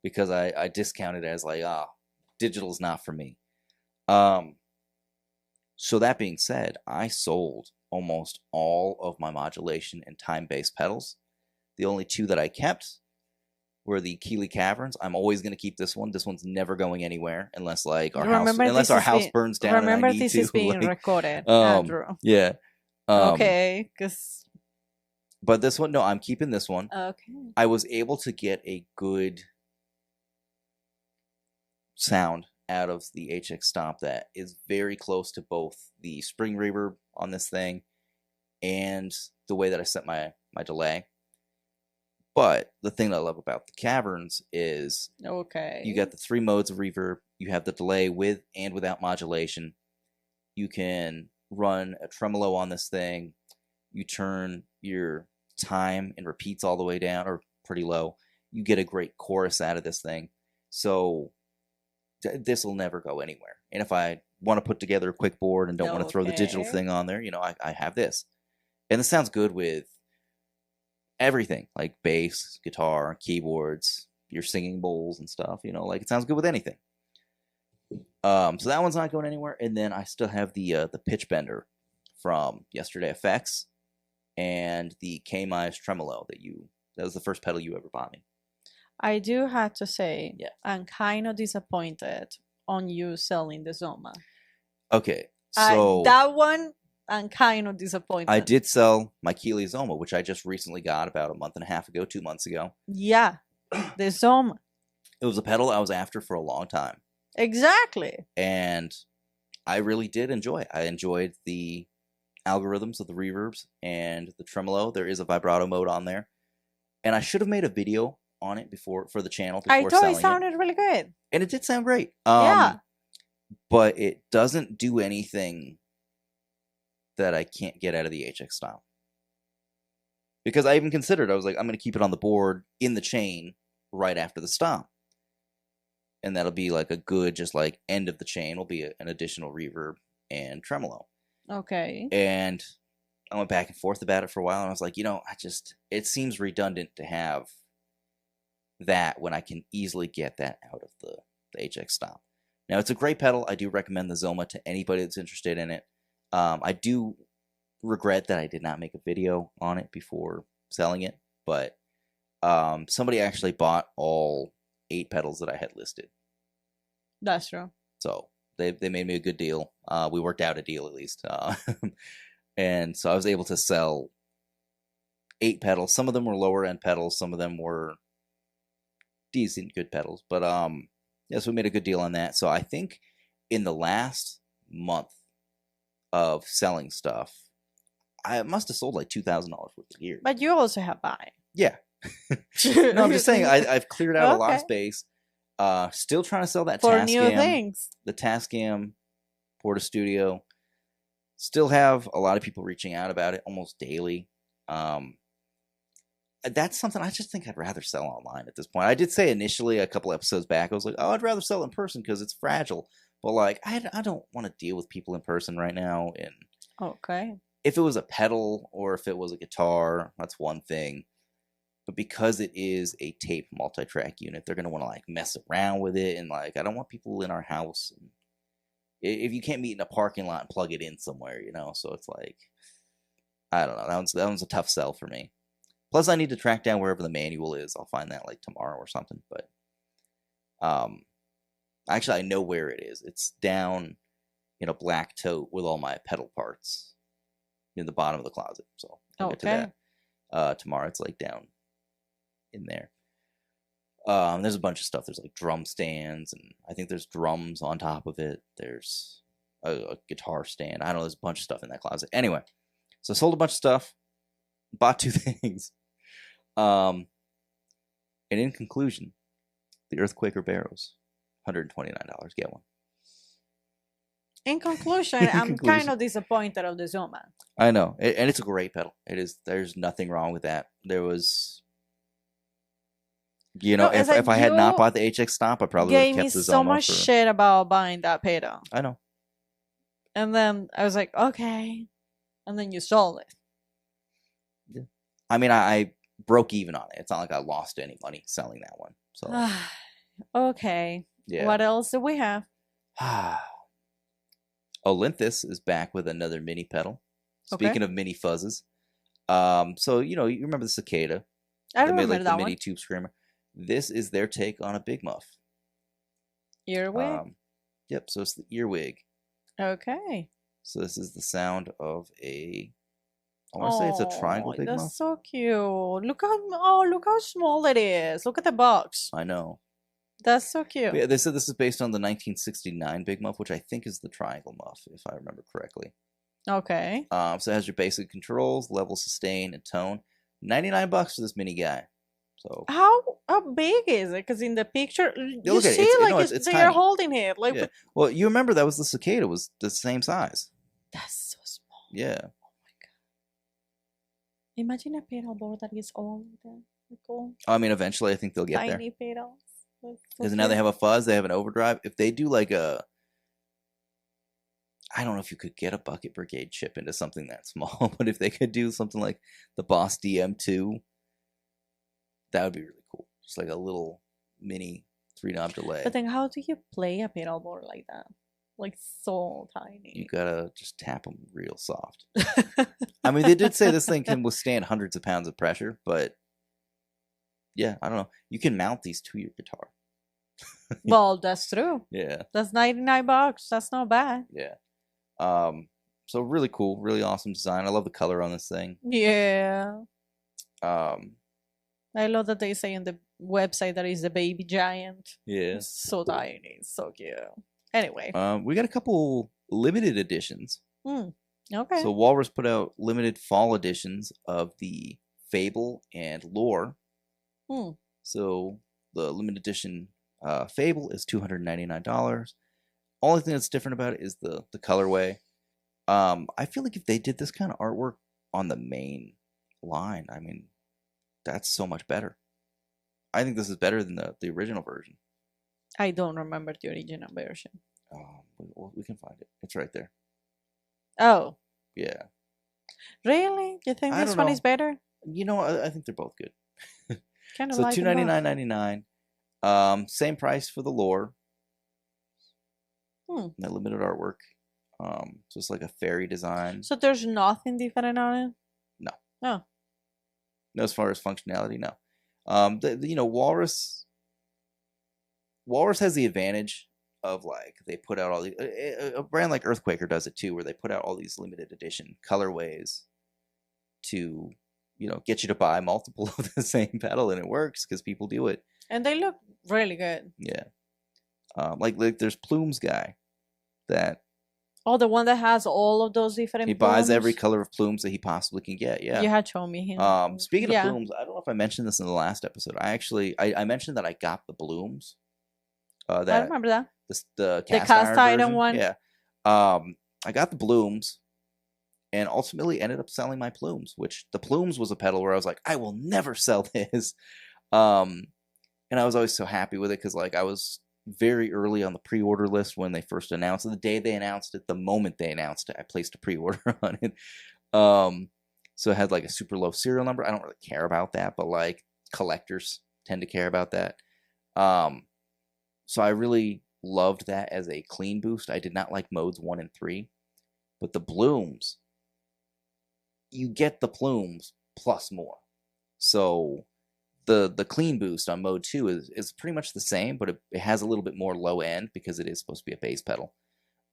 Speaker 1: because I discounted it as like, digital's not for me. So that being said, I sold almost all of my modulation and time-based pedals. The only two that I kept were the Keeley Caverns. I'm always going to keep this one. This one's never going anywhere unless like our house burns down.
Speaker 2: Remember,
Speaker 1: and I need
Speaker 2: this is being recorded, Andrew.
Speaker 1: Yeah.
Speaker 2: Okay,
Speaker 1: but this one, no, I'm keeping this one.
Speaker 2: Okay.
Speaker 1: I was able to get a good sound out of the HX Stomp that is very close to both the spring reverb on this thing and the way that I set my delay. But the thing that I love about the Caverns is you got the 3 modes of reverb. You have the delay with and without modulation. You can run a tremolo on this thing. You turn your time and repeats all the way down or pretty low. You get a great chorus out of this thing. So this will never go anywhere. And if I want to put together a quick board and don't want to throw the digital thing on there, you know, I have this. And this sounds good with everything, like bass, guitar, keyboards, your singing bowls and stuff, you know, like it sounds good with anything. So that one's not going anywhere. And then I still have the pitch bender from Yesterday FX and the K-Mize tremolo that was the first pedal you ever bought me.
Speaker 2: I do have to say, I'm kind of disappointed on you selling the Zoma.
Speaker 1: Okay, so
Speaker 2: that one, I'm kind of disappointed.
Speaker 1: I did sell my Keeley Zoma, which I just recently got about a month and a half ago, 2 months ago.
Speaker 2: Yeah, the Zoma.
Speaker 1: It was a pedal I was after for a long time.
Speaker 2: Exactly.
Speaker 1: And I really did enjoy it. I enjoyed the algorithms of the reverbs and the tremolo. There is a vibrato mode on there. And I should have made a video on it for the channel before
Speaker 2: I thought it sounded really good.
Speaker 1: And it did sound great.
Speaker 2: Yeah.
Speaker 1: But it doesn't do anything that I can't get out of the HX style. Because I even considered, I was like, I'm going to keep it on the board in the chain right after the stop. And that'll be like a good, just like end of the chain will be an additional reverb and tremolo.
Speaker 2: Okay.
Speaker 1: And I went back and forth about it for a while, and I was like, you know, it seems redundant to have that when I can easily get that out of the HX stop. Now, it's a great pedal. I do recommend the Zoma to anybody that's interested in it. I do regret that I did not make a video on it before selling it, but somebody actually bought all 8 pedals that I had listed.
Speaker 2: That's true.
Speaker 1: So they made me a good deal. We worked out a deal at least. And so I was able to sell 8 pedals. Some of them were lower end pedals. Some of them were decent, good pedals. But yes, we made a good deal on that. So I think in the last month of selling stuff, I must have sold like $2,000 worth of gear.
Speaker 2: But you also have buy.
Speaker 1: Yeah. No, I'm just saying I've cleared out a lot of space. Still trying to sell that
Speaker 2: for
Speaker 1: Tascam,
Speaker 2: new things. The
Speaker 1: Tascam Porta Studio. Still have a lot of people reaching out about it almost daily. That's something I just think I'd rather sell online at this point. I did say initially a couple episodes back, I was like, oh, I'd rather sell in person because it's fragile. But like, I don't want to deal with people in person right now. And
Speaker 2: okay,
Speaker 1: if it was a pedal or if it was a guitar, that's one thing. But because it is a tape multi-track unit, they're going to want to like mess around with it. And like, I don't want people in our house. And if you can't meet in a parking lot and plug it in somewhere, you know, so it's like, I don't know. That one's a tough sell for me. Plus, I need to track down wherever the manual is. I'll find that like tomorrow or something. But actually, I know where it is. It's down in a black tote with all my pedal parts in the bottom of the closet. So I'll get to that tomorrow. It's like down in there. There's a bunch of stuff. There's like drum stands, and I think there's drums on top of it. There's a guitar stand. I don't know. There's a bunch of stuff in that closet. Anyway, so I sold a bunch of stuff, bought 2 things. And in conclusion, the EarthQuaker Barrows, $129. Get one.
Speaker 2: In conclusion, I'm kind of disappointed of the Zoma.
Speaker 1: I know, and it's a great pedal. It is. There's nothing wrong with that. There was. You know, if I had not bought the HX Stomp, I probably would have kept the Zoma.
Speaker 2: So much shit about buying that pedal.
Speaker 1: I know.
Speaker 2: And then I was like, okay. And then you sold it.
Speaker 1: Yeah. I mean, I broke even on it. It's not like I lost any money selling that one. So.
Speaker 2: Okay. Yeah. What else do we have?
Speaker 1: Olinthus is back with another mini pedal. Speaking of mini fuzzes. So, you know, you remember the Cicada.
Speaker 2: I remember
Speaker 1: that mini tube screamer. This is their take on a big muff.
Speaker 2: Earwig?
Speaker 1: Yep, so it's the Earwig.
Speaker 2: Okay.
Speaker 1: So this is the sound of I want to say it's a triangle big muff.
Speaker 2: That's so cute. Look how small it is. Look at the box.
Speaker 1: I know.
Speaker 2: That's so cute.
Speaker 1: But yeah, they said this is based on the 1969 big muff, which I think is the triangle muff, if I remember correctly.
Speaker 2: Okay.
Speaker 1: So it has your basic controls, level, sustain, and tone. $99 for this mini guy. So
Speaker 2: how big is it? Because in the picture, you see it's they're tiny. Holding it. Like,
Speaker 1: yeah. Well, you remember that was the Cicada was the same size.
Speaker 2: That's so small.
Speaker 1: Yeah.
Speaker 2: Oh my god. Imagine a pedal board that is all that cool.
Speaker 1: I mean, eventually, I think they'll get there.
Speaker 2: Tiny pedals.
Speaker 1: Because now they have a fuzz, they have an overdrive. If they do like a, I don't know if you could get a Bucket Brigade chip into something that small, but if they could do something like the Boss DM2, that would be really cool. Just like a little mini 3-knob delay.
Speaker 2: But then how do you play a pedal board like that? Like so tiny.
Speaker 1: You gotta just tap them real soft. I mean, they did say this thing can withstand hundreds of pounds of pressure, but yeah, I don't know. You can mount these to your guitar.
Speaker 2: Well, that's true.
Speaker 1: Yeah.
Speaker 2: That's $99. That's not bad.
Speaker 1: Yeah. So really cool, really awesome design. I love the color on this thing.
Speaker 2: Yeah. I love that they say on the website that it's the baby giant.
Speaker 1: Yeah.
Speaker 2: It's so tiny. It's so cute. Anyway.
Speaker 1: We got a couple limited editions.
Speaker 2: Okay.
Speaker 1: So Walrus put out limited fall editions of the Fable and Lore. So the limited edition Fable is $299. Only thing that's different about it is the colorway. I feel like if they did this kind of artwork on the main line, I mean, that's so much better. I think this is better than the original version.
Speaker 2: I don't remember the original version.
Speaker 1: We can find it. It's right there.
Speaker 2: Oh.
Speaker 1: Yeah.
Speaker 2: Really? You think this one is better?
Speaker 1: You know, I think they're both good.
Speaker 2: Kind of
Speaker 1: so
Speaker 2: like
Speaker 1: $299.99. Same price for the Lore. That limited artwork. So it's like a fairy design.
Speaker 2: So there's nothing different on it?
Speaker 1: No.
Speaker 2: Oh.
Speaker 1: No, as far as functionality, no. You know, Walrus has the advantage of, like, they put out all the a brand like EarthQuaker does it too, where they put out all these limited edition colorways to, you know, get you to buy multiple of the same pedal, and it works because people do it.
Speaker 2: And they look really good.
Speaker 1: Yeah. Like there's Plumes guy that.
Speaker 2: Oh, the one that has all of those different
Speaker 1: He
Speaker 2: plumes?
Speaker 1: buys every color of plumes that he possibly can get. Yeah.
Speaker 2: You had shown me him.
Speaker 1: Speaking of plumes, I don't know if I mentioned this in the last episode. I mentioned that I got the blooms.
Speaker 2: I remember that.
Speaker 1: The
Speaker 2: cast iron one.
Speaker 1: Yeah. I got the blooms, and ultimately ended up selling my plumes. Which the plumes was a pedal where I was like, I will never sell this. And I was always so happy with it because, like, I was very early on the pre-order list when they first announced it. The day they announced it, the moment they announced it, I placed a pre-order on it. So it had like a super low serial number. I don't really care about that, but like collectors tend to care about that. So I really loved that as a clean boost. I did not like modes 1 and 3, but the blooms, you get the plumes plus more. So the clean boost on mode 2 is pretty much the same, but it has a little bit more low end because it is supposed to be a bass pedal.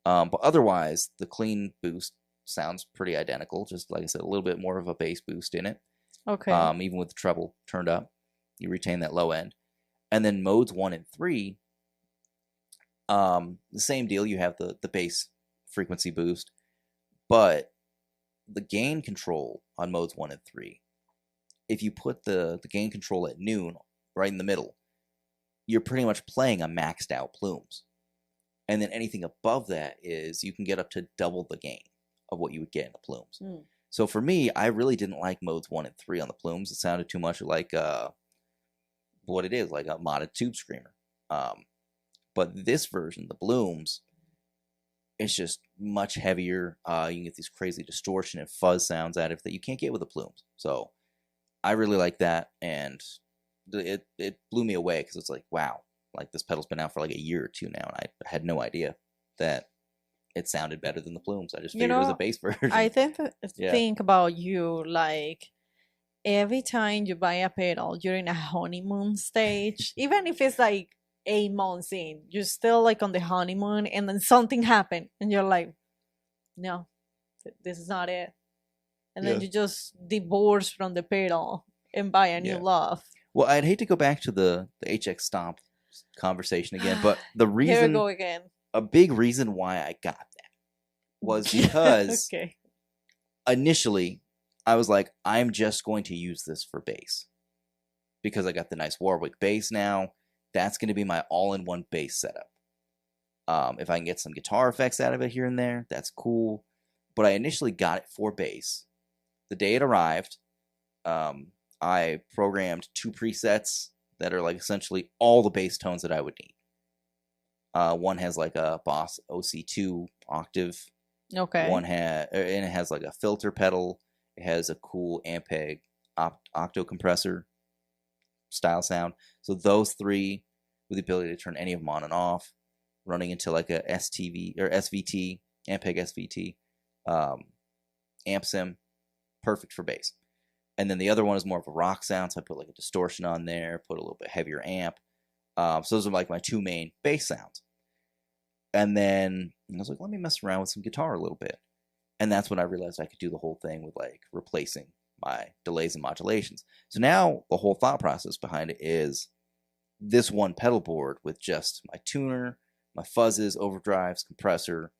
Speaker 1: But otherwise, the clean boost sounds pretty identical. Just like I said, a little bit more of a bass boost in it.
Speaker 2: Okay.
Speaker 1: Even with the treble turned up, you retain that low end. And then modes 1 and 3, the same deal. You have the bass frequency boost, but the gain control on modes 1 and 3, if you put the gain control at noon, right in the middle, you're pretty much playing a maxed out plumes. And then anything above that is you can get up to double the gain of what you would get in the plumes. So for me, I really didn't like modes 1 and 3 on the plumes. It sounded too much like what it is, like a modded tube screamer. But this version, the blooms, it's just much heavier. You can get these crazy distortion and fuzz sounds out of it that you can't get with the plumes. So I really like that, and it blew me away because it's like, wow, like this pedal's been out for like a year or two now, and I had no idea that it sounded better than the plumes. I just figured it was a bass version.
Speaker 2: I think about you, like every time you buy a pedal, you're in a honeymoon stage, even if it's like 8 months in, you're still like on the honeymoon, and then something happened, and you're like, no, this is not it. And then you just divorce from the pedal and buy a new love. Well,
Speaker 1: I'd hate to go back to the HX Stomp conversation again, but the reason,
Speaker 2: here we go again.
Speaker 1: A big reason why I got that was because initially I was like, I'm just going to use this for bass because I got the nice Warwick bass now. That's going to be my all-in-one bass setup. If I can get some guitar effects out of it here and there, that's cool. But I initially got it for bass. The day it arrived, I programmed 2 presets that are like essentially all the bass tones that I would need. One has like a Boss OC2 octave.
Speaker 2: Okay.
Speaker 1: And it has like a filter pedal. It has a cool Ampeg octo compressor style sound. So those three, with the ability to turn any of them on and off, running into like a STV or SVT, Ampeg SVT, amp sim, perfect for bass. And then the other one is more of a rock sound, so I put like a distortion on there, put a little bit heavier amp. So those are like my two main bass sounds. And then I was like, let me mess around with some guitar a little bit. And that's when I realized I could do the whole thing with like replacing my delays and modulations. So now the whole thought process behind it is this one pedal board with just my tuner, my fuzzes, overdrives, compressor,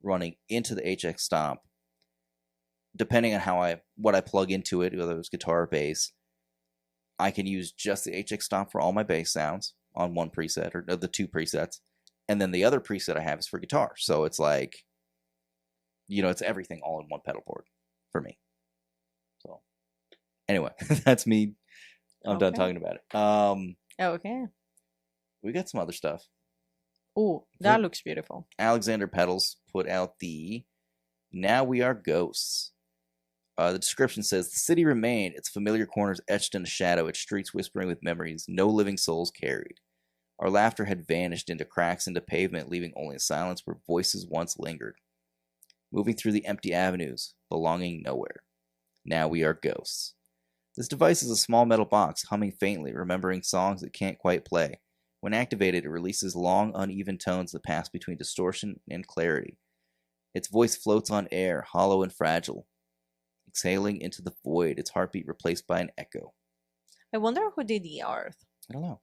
Speaker 1: running into the HX Stomp. Depending on what I plug into it, whether it's guitar or bass, I can use just the HX Stomp for all my bass sounds on one preset, or the two presets. And then the other preset I have is for guitar. So it's like, it's everything all in one pedal board for me. So anyway, that's me. I'm done talking about it.
Speaker 2: Okay.
Speaker 1: We got some other stuff.
Speaker 2: Oh, that looks beautiful.
Speaker 1: Alexander Pedals put out the Now We Are Ghosts. The description says, the city remained, its familiar corners etched in the shadow, its streets whispering with memories no living souls carried. Our laughter had vanished into cracks into pavement, leaving only a silence where voices once lingered. Moving through the empty avenues, belonging nowhere. Now we are ghosts. This device is a small metal box, humming faintly, remembering songs it can't quite play. When activated, it releases long, uneven tones that pass between distortion and clarity. Its voice floats on air, hollow and fragile, exhaling into the void, its heartbeat replaced by an echo.
Speaker 2: I wonder who did the art.
Speaker 1: I don't know.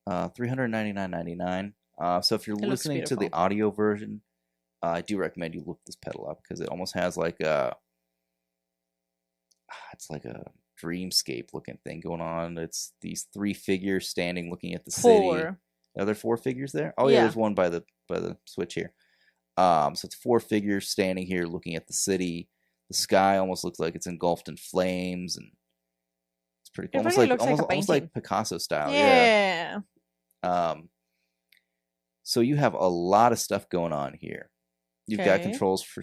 Speaker 1: $399.99. So if you're listening to the audio version, I do recommend you look this pedal up because it almost has like it's like a dreamscape looking thing going on. It's these three figures standing looking at the city. Are there four figures there? Oh yeah, there's one by the switch here. So it's four figures standing here looking at the city. The sky almost looks like it's engulfed in flames, and it's pretty cool. Almost like Picasso style. Yeah. So you have a lot of stuff going on here. You've got controls for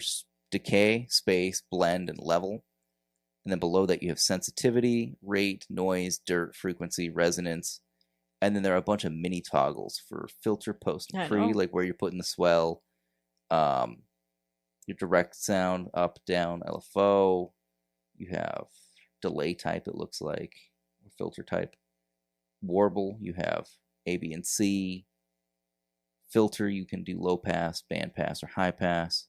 Speaker 1: decay, space, blend, and level. And then below that you have sensitivity, rate, noise, dirt, frequency, resonance. And then there are a bunch of mini toggles for filter, post, and pre, like where you're putting the swell. Your direct sound, up, down, LFO. You have delay type, it looks like, or filter type. Warble, you have A, B, and C. Filter, you can do low pass, band pass, or high pass.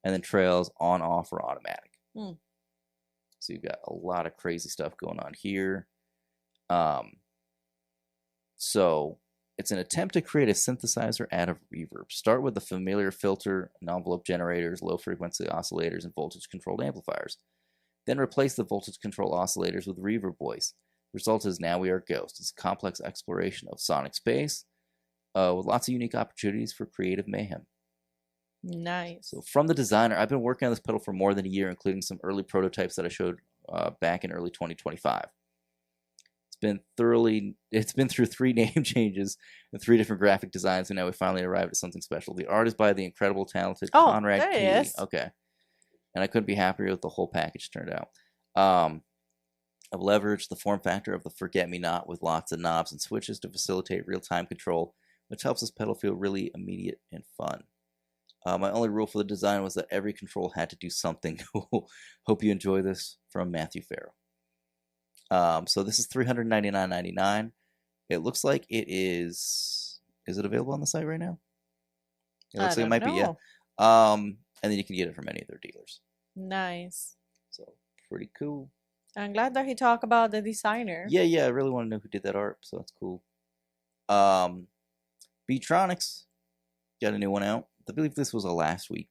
Speaker 1: And then trails, on, off, or automatic. So you've got a lot of crazy stuff going on here. So it's an attempt to create a synthesizer out of reverb. Start with the familiar filter and envelope generators, low frequency oscillators, and voltage controlled amplifiers. Then replace the voltage control oscillators with reverb voice. The result is Now We Are Ghosts. It's a complex exploration of sonic space with lots of unique opportunities for creative mayhem.
Speaker 2: Nice.
Speaker 1: So from the designer, I've been working on this pedal for more than a year, including some early prototypes that I showed back in early 2025. It's been through 3 name changes and 3 different graphic designs, and now we finally arrived at something special. The art is by the incredible, talented Conrad
Speaker 2: there
Speaker 1: Key.
Speaker 2: it is.
Speaker 1: Okay. And I couldn't be happier with the whole package turned out. I've leveraged the form factor of the Forget-Me-Not with lots of knobs and switches to facilitate real-time control, which helps this pedal feel really immediate and fun. My only rule for the design was that every control had to do something cool. Hope you enjoy this, from Matthew Farrow. So this is $399.99. It looks like it is. Is it available on the site right now? It looks like it might be, yeah. And then you can get it from any of their dealers.
Speaker 2: Nice.
Speaker 1: So pretty cool.
Speaker 2: I'm glad that he talked about the designer.
Speaker 1: Yeah. I really want to know who did that art, so that's cool. Beatronics got a new one out. I believe this was a last week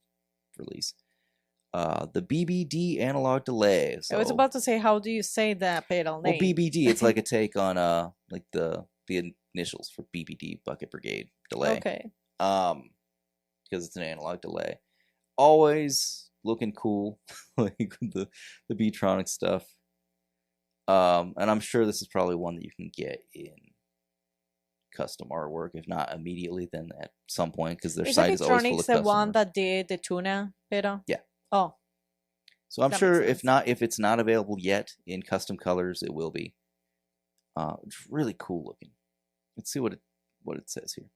Speaker 1: release. The BBD analog delay. So,
Speaker 2: I was about to say, how do you say that pedal name?
Speaker 1: Well, BBD, it's like a take on like the initials for BBD, Bucket Brigade delay.
Speaker 2: Okay.
Speaker 1: Because it's an analog delay. Always looking cool, like the Beatronic stuff. And I'm sure this is probably one that you can get in custom artwork, if not immediately, then at some point, because their site is always full of
Speaker 2: the
Speaker 1: custom
Speaker 2: one
Speaker 1: work.
Speaker 2: that did the tuna beta?
Speaker 1: Yeah.
Speaker 2: Oh.
Speaker 1: So I'm sure if it's not available yet in custom colors, it will be. It's really cool looking. Let's see what it says here.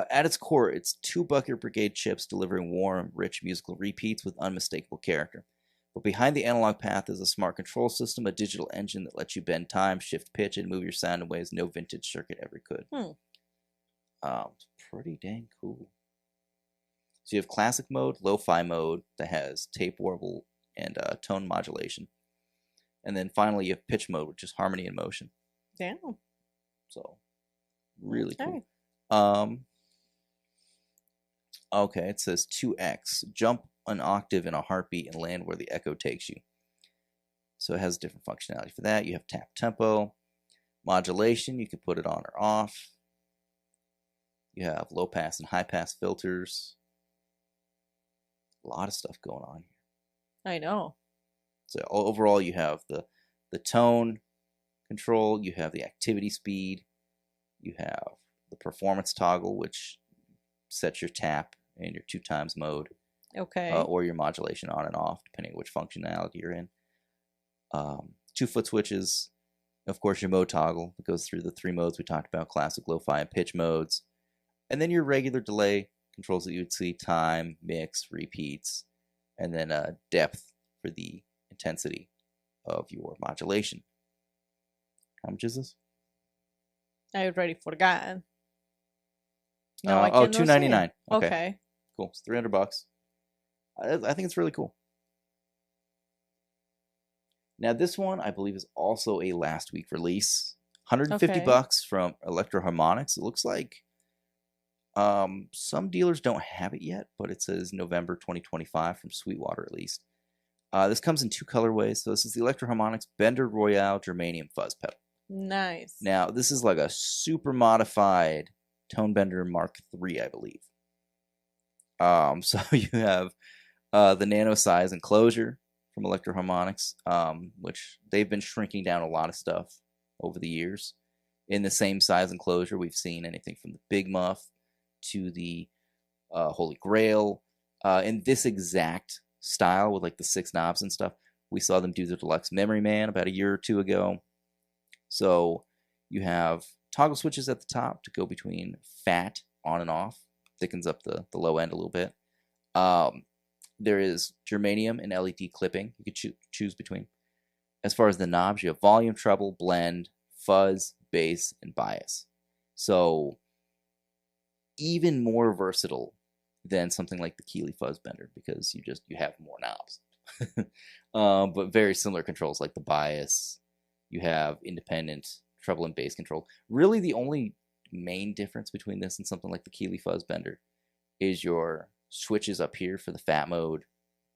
Speaker 1: At its core, it's 2 Bucket Brigade chips delivering warm, rich musical repeats with unmistakable character. But behind the analog path is a smart control system, a digital engine that lets you bend time, shift pitch, and move your sound in ways no vintage circuit ever could. It's pretty dang cool. So you have classic mode, lo-fi mode that has tape warble and tone modulation. And then finally you have pitch mode, which is harmony and motion.
Speaker 2: Damn.
Speaker 1: So, really cool. Okay, it says 2x. Jump an octave in a heartbeat and land where the echo takes you. So it has different functionality for that. You have tap tempo, modulation. You can put it on or off. You have low pass and high pass filters. A lot of stuff going on here.
Speaker 2: I know.
Speaker 1: So overall, you have the tone control. You have the activity speed. You have the performance toggle, which sets your tap and your 2x mode.
Speaker 2: Okay.
Speaker 1: Or your modulation on and off, depending on which functionality you're in. 2 foot switches. Of course, your mode toggle that goes through the 3 modes we talked about, classic, lo-fi, and pitch modes. And then your regular delay controls that you would see, time, mix, repeats, and then depth for the intensity of your modulation. How much is this?
Speaker 2: I already forgot.
Speaker 1: No, $299.
Speaker 2: Okay.
Speaker 1: Cool. It's $300. I think it's really cool. Now this one, I believe, is also a last week release. $150 from Electro Harmonics. It looks like some dealers don't have it yet, but it says November 2025 from Sweetwater at least. This comes in 2 colorways. So this is the Electro Harmonics Bender Royale Germanium Fuzz Pedal.
Speaker 2: Nice.
Speaker 1: Now this is like a super modified Tone Bender Mark III, I believe. So you have the nano size enclosure from Electro Harmonics, which they've been shrinking down a lot of stuff over the years. In the same size enclosure, we've seen anything from the Big Muff to the Holy Grail. In this exact style with like the 6 knobs and stuff, we saw them do the Deluxe Memory Man about a year or 2 ago. So you have toggle switches at the top to go between fat on and off, thickens up the low end a little bit. There is germanium and LED clipping you could choose between. As far as the knobs, you have volume, treble, blend, fuzz, bass, and bias. So even more versatile than something like the Keeley Fuzz Bender, because you have more knobs. But very similar controls like the bias. You have independent treble and bass control. Really the only main difference between this and something like the Keeley Fuzz Bender is your switches up here for the fat mode,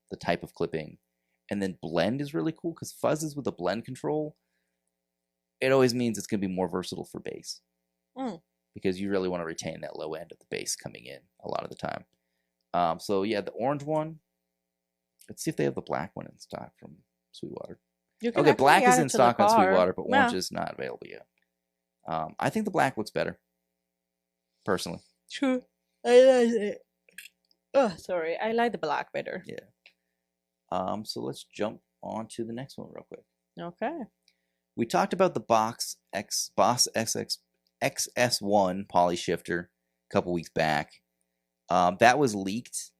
Speaker 1: the type of clipping, and then blend is really cool because fuzzes with a blend control, it always means it's going to be more versatile for bass. Because you really want to retain that low end of the bass coming in a lot of the time. So yeah, the orange one, let's see if they have the black one in stock from Sweetwater. Okay, black is in stock on Sweetwater, but orange is not available yet. I think the black looks better, personally.
Speaker 2: True. I like it. Oh, sorry. I like the black better.
Speaker 1: Yeah. So let's jump on to the next one real quick.
Speaker 2: Okay.
Speaker 1: We talked about the Boss XS1 poly shifter a couple weeks back. That was leaked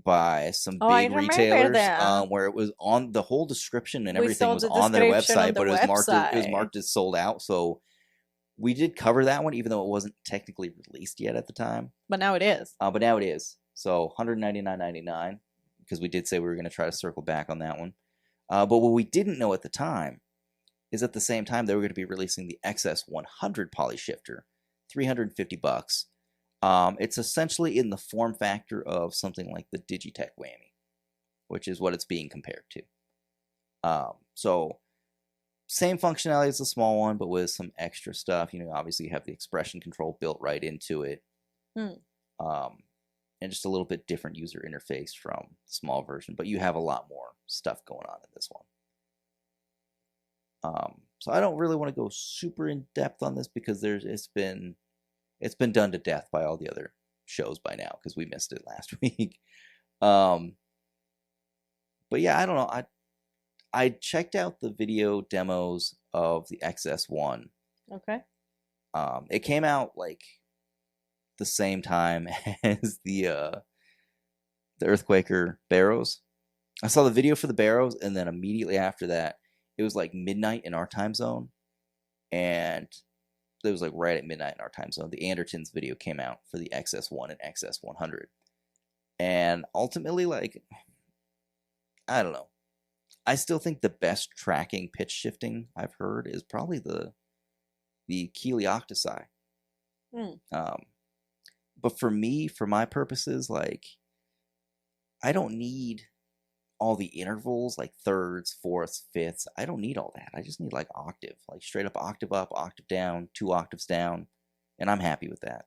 Speaker 1: by some big retailers, where it was on the whole description and everything was on their website, but it was marked as sold out. So we did cover that one, even though it wasn't technically released yet at the time.
Speaker 2: But now it is.
Speaker 1: So $199.99, because we did say we were going to try to circle back on that one. But what we didn't know at the time is at the same time they were going to be releasing the XS100 poly shifter, $350. It's essentially in the form factor of something like the Digitech Whammy, which is what it's being compared to. So same functionality as the small one, but with some extra stuff. You know, obviously you have the expression control built right into it. And just a little bit different user interface from the small version, but you have a lot more stuff going on in this one. So I don't really want to go super in depth on this because it's been done to death by all the other shows by now because we missed it last week. But yeah, I don't know. I checked out the video demos of the XS1.
Speaker 2: Okay.
Speaker 1: It came out like the same time as the EarthQuaker Barrows. I saw the video for the Barrows, and then immediately after that, it was like midnight in our time zone, and it was like right at midnight in our time zone. The Andertons video came out for the XS1 and XS100, and ultimately, like, I don't know. I still think the best tracking pitch shifting I've heard is probably the Keeley Octosi. But for me, for my purposes, like, I don't need all the intervals, like thirds, fourths, fifths. I don't need all that. I just need like octave, like straight up octave up, octave down, 2 octaves down, and I'm happy with that.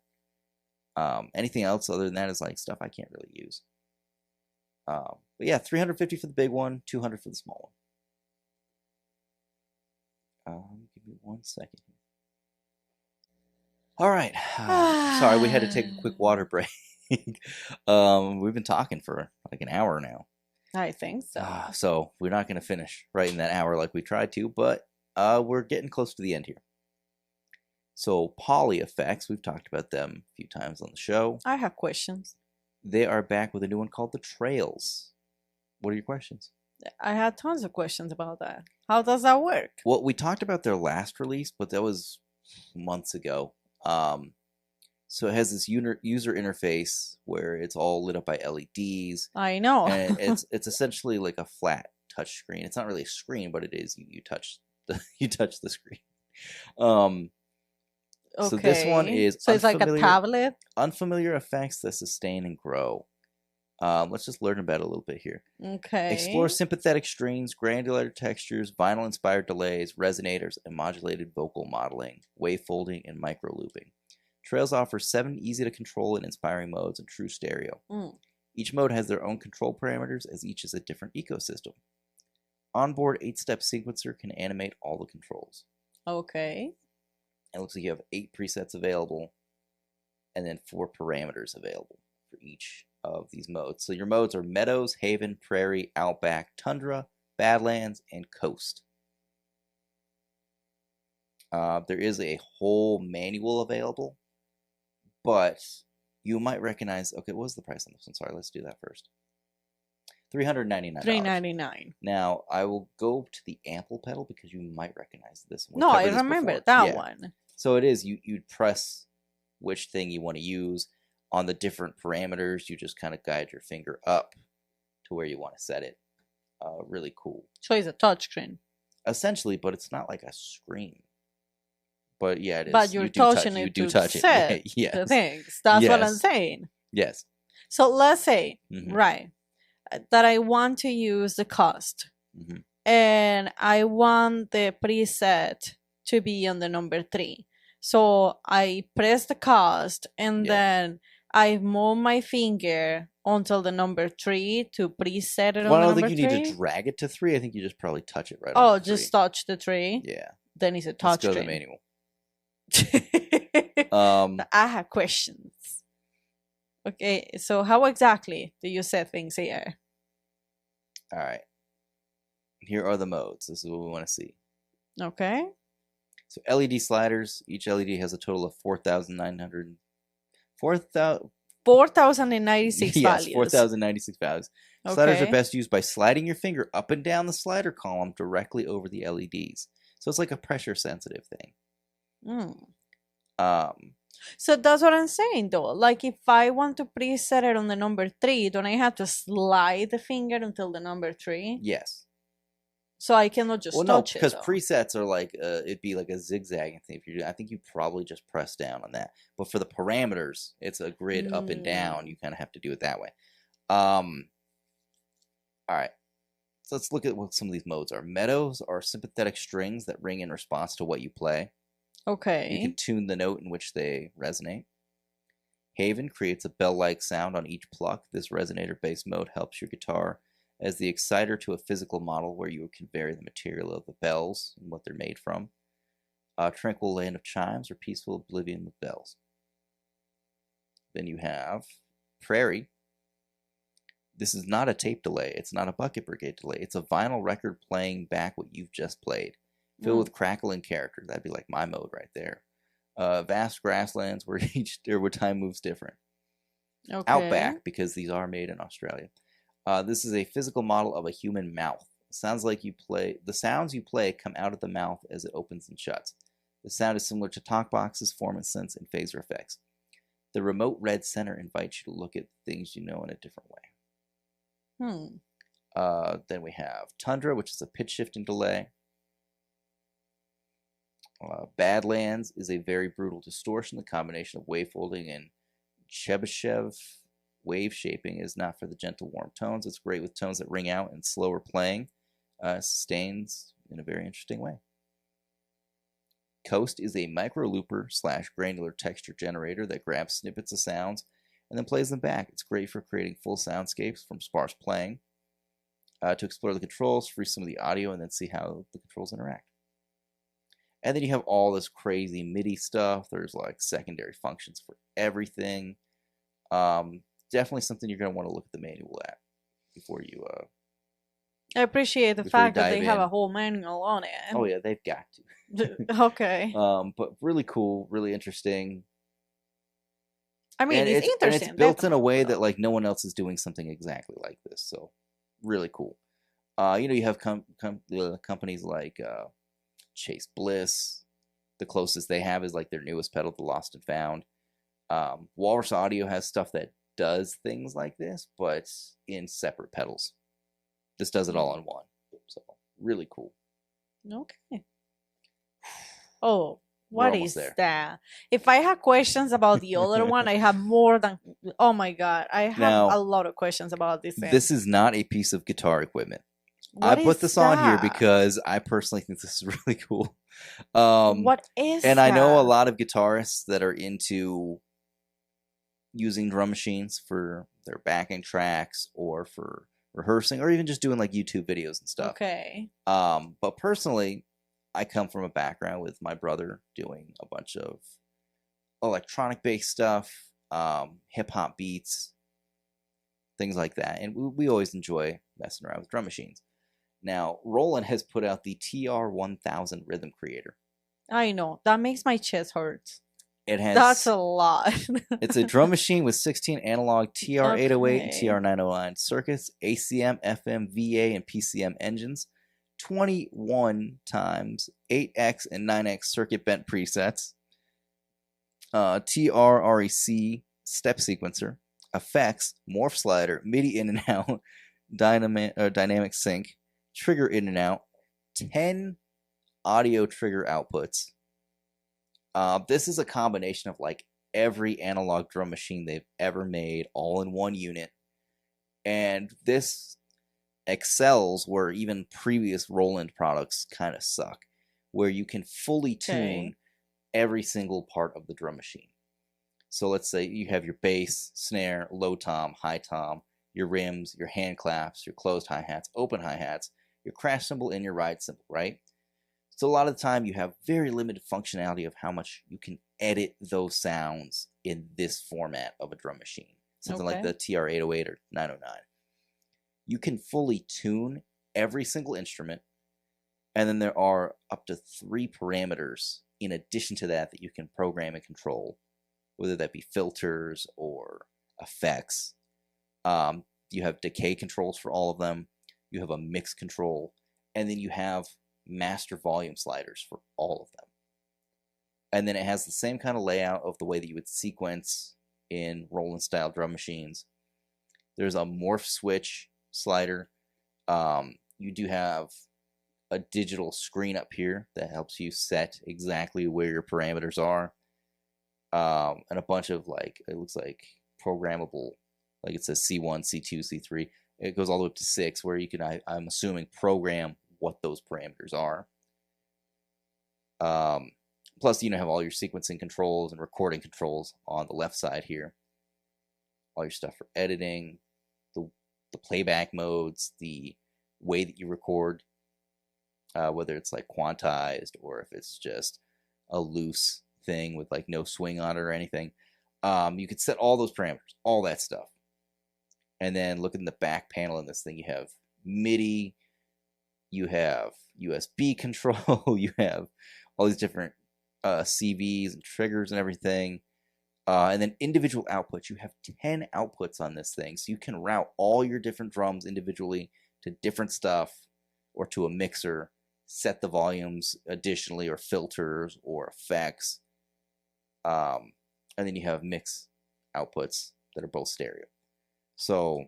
Speaker 1: Anything else other than that is like stuff I can't really use. But yeah, 350 for the big one, 200 for the small one. Give me 1 second here. All right. Sorry, we had to take a quick water break. We've been talking for like an hour now.
Speaker 2: I think so.
Speaker 1: So we're not going to finish right in that hour like we tried to, but we're getting close to the end here. So Poly Effects, we've talked about them a few times on the show.
Speaker 2: I have questions.
Speaker 1: They are back with a new one called the Trails. What are your questions?
Speaker 2: I had tons of questions about that. How does that work?
Speaker 1: Well, we talked about their last release, but that was months ago. So it has this user interface where it's all lit up by LEDs.
Speaker 2: I know.
Speaker 1: And it's essentially like a flat touch screen. It's not really a screen, but it is. You touch the screen.
Speaker 2: Okay.
Speaker 1: So this one is
Speaker 2: it's like a tablet.
Speaker 1: Unfamiliar effects that sustain and grow. Let's just learn about it a little bit here.
Speaker 2: Okay.
Speaker 1: Explore sympathetic strings, granular textures, vinyl-inspired delays, resonators, and modulated vocal modeling, wave folding, and micro looping. Trails offers 7 easy-to-control and inspiring modes in true stereo. Each mode has their own control parameters, as each is a different ecosystem. Onboard 8-step sequencer can animate all the controls.
Speaker 2: Okay.
Speaker 1: It looks like you have 8 presets available, and then 4 parameters available for each of these modes. So your modes are Meadows, Haven, Prairie, Outback, Tundra, Badlands, and Coast. There is a whole manual available, but you might recognize... Okay, what was the price on this one? Sorry, let's do that first. $399.
Speaker 2: $399.
Speaker 1: Now, I will go to the ample pedal because you might recognize this one.
Speaker 2: No, I remember that one.
Speaker 1: So it is, you'd press which thing you want to use. On the different parameters, you just kind of guide your finger up to where you want to set it. Really cool.
Speaker 2: So it's a touchscreen.
Speaker 1: Essentially, but it's not like a screen. But yeah, it is.
Speaker 2: But you're touching it to set
Speaker 1: yes.
Speaker 2: the things. That's what I'm saying.
Speaker 1: Yes.
Speaker 2: So let's say, right, that I want to use the cost. And I want the preset to be on the number 3. So I press the cost and then I move my finger until the number 3 to preset it on the number 3.
Speaker 1: Well, I don't think you need to drag it to 3. I think you just probably touch it right on the 3.
Speaker 2: Just touch the 3?
Speaker 1: Yeah.
Speaker 2: Then it's a touch
Speaker 1: screen. Let's go to the manual.
Speaker 2: I have questions. Okay, so how exactly do you set things here?
Speaker 1: All right. Here are the modes. This is what we want to see.
Speaker 2: Okay.
Speaker 1: So LED sliders. Each LED has a total of
Speaker 2: 4,096 values.
Speaker 1: Yes, 4,096 values. Okay. Sliders are best used by sliding your finger up and down the slider column directly over the LEDs. So it's like a pressure sensitive thing.
Speaker 2: So that's what I'm saying though. Like if I want to preset it on the number 3, don't I have to slide the finger until the number 3?
Speaker 1: Yes.
Speaker 2: So I cannot just touch it.
Speaker 1: Because presets are like it'd be like a zigzagging thing. If you do, I think you probably just press down on that. But for the parameters, it's a grid up and down. You kind of have to do it that way. All right. So let's look at what some of these modes are. Meadows are sympathetic strings that ring in response to what you play.
Speaker 2: Okay.
Speaker 1: You can tune the note in which they resonate. Haven creates a bell-like sound on each pluck. This resonator-based mode helps your guitar as the exciter to a physical model where you can vary the material of the bells and what they're made from. Tranquil Land of Chimes or Peaceful Oblivion with Bells. Then you have Prairie. This is not a tape delay. It's not a Bucket Brigade delay. It's a vinyl record playing back what you've just played, filled with crackling character. That'd be like my mode right there. Vast grasslands where where time moves different.
Speaker 2: Okay.
Speaker 1: Outback, because these are made in Australia. This is a physical model of a human mouth. The sounds you play come out of the mouth as it opens and shuts. The sound is similar to talk boxes, form sense, and phaser effects. The remote red center invites you to look at things you know in a different way. Then we have Tundra, which is a pitch shifting delay. Badlands is a very brutal distortion. The combination of wave folding and Chebyshev wave shaping is not for the gentle, warm tones. It's great with tones that ring out and slower playing. Sustains in a very interesting way. Coast is a micro looper / granular texture generator that grabs snippets of sounds and then plays them back. It's great for creating full soundscapes from sparse playing. To explore the controls, freeze some of the audio, and then see how the controls interact. And then you have all this crazy MIDI stuff. There's like secondary functions for everything. Definitely something you're going to want to look at the manual at before you...
Speaker 2: I appreciate the fact that they have a whole manual on it.
Speaker 1: Oh yeah, they've got to.
Speaker 2: Okay.
Speaker 1: But really cool, really interesting.
Speaker 2: I mean, it's interesting.
Speaker 1: And it's built in a way that like no one else is doing something exactly like this. So really cool. You have companies like Chase Bliss. The closest they have is like their newest pedal, the Lost and Found. Walrus Audio has stuff that does things like this, but in separate pedals. This does it all in one. So really cool.
Speaker 2: Okay. Oh, what is that? If I have questions about the other one, I have more than... Oh my God. I have a lot of questions about this thing.
Speaker 1: This is not a piece of guitar equipment. I put this on here because I personally think this is really cool.
Speaker 2: What is
Speaker 1: and
Speaker 2: that?
Speaker 1: I know a lot of guitarists that are into using drum machines for their backing tracks or for rehearsing or even just doing like YouTube videos and stuff.
Speaker 2: Okay.
Speaker 1: But personally, I come from a background with my brother doing a bunch of electronic based stuff, hip hop beats, things like that. And we always enjoy messing around with drum machines. Now, Roland has put out the TR-1000 Rhythm Creator.
Speaker 2: I know. That makes my chest hurt.
Speaker 1: That's
Speaker 2: a lot.
Speaker 1: It's a drum machine with 16 analog TR-808 and TR-909 circuits, ACM, FM, VA, and PCM engines, 21 times 8X and 9X circuit bent presets, TR-REC step sequencer, effects, morph slider, MIDI in and out, dynamic sync, trigger in and out, 10 audio trigger outputs. This is a combination of like every analog drum machine they've ever made all in one unit. And this excels where even previous Roland products kind of suck, where you can fully tune every single part of the drum machine. So let's say you have your bass, snare, low tom, high tom, your rims, your hand claps, your closed hi-hats, open hi-hats, your crash cymbal, and your ride cymbal, right? So a lot of the time you have very limited functionality of how much you can edit those sounds in this format of a drum machine. Something like the TR-808 or 909. You can fully tune every single instrument, and then there are up to 3 parameters in addition to that that you can program and control, whether that be filters or effects. You have decay controls for all of them. You have a mix control, and then you have master volume sliders for all of them. And then it has the same kind of layout of the way that you would sequence in Roland style drum machines. There's a morph switch slider. You do have a digital screen up here that helps you set exactly where your parameters are. And a bunch of like, it looks like programmable, like it says C1, C2, C3. It goes all the way up to 6, where you can, I'm assuming, program what those parameters are. Plus, have all your sequencing controls and recording controls on the left side here. All your stuff for editing. The the playback modes, the way that you record, whether it's like quantized or if it's just a loose thing with like no swing on it or anything. You could set all those parameters, all that stuff. And then look in the back panel in this thing. You have MIDI, you have USB control, you have all these different CVs and triggers and everything. And then individual outputs. You have 10 outputs on this thing. So you can route all your different drums individually to different stuff or to a mixer, set the volumes additionally or filters or effects. And then you have mix outputs that are both stereo. So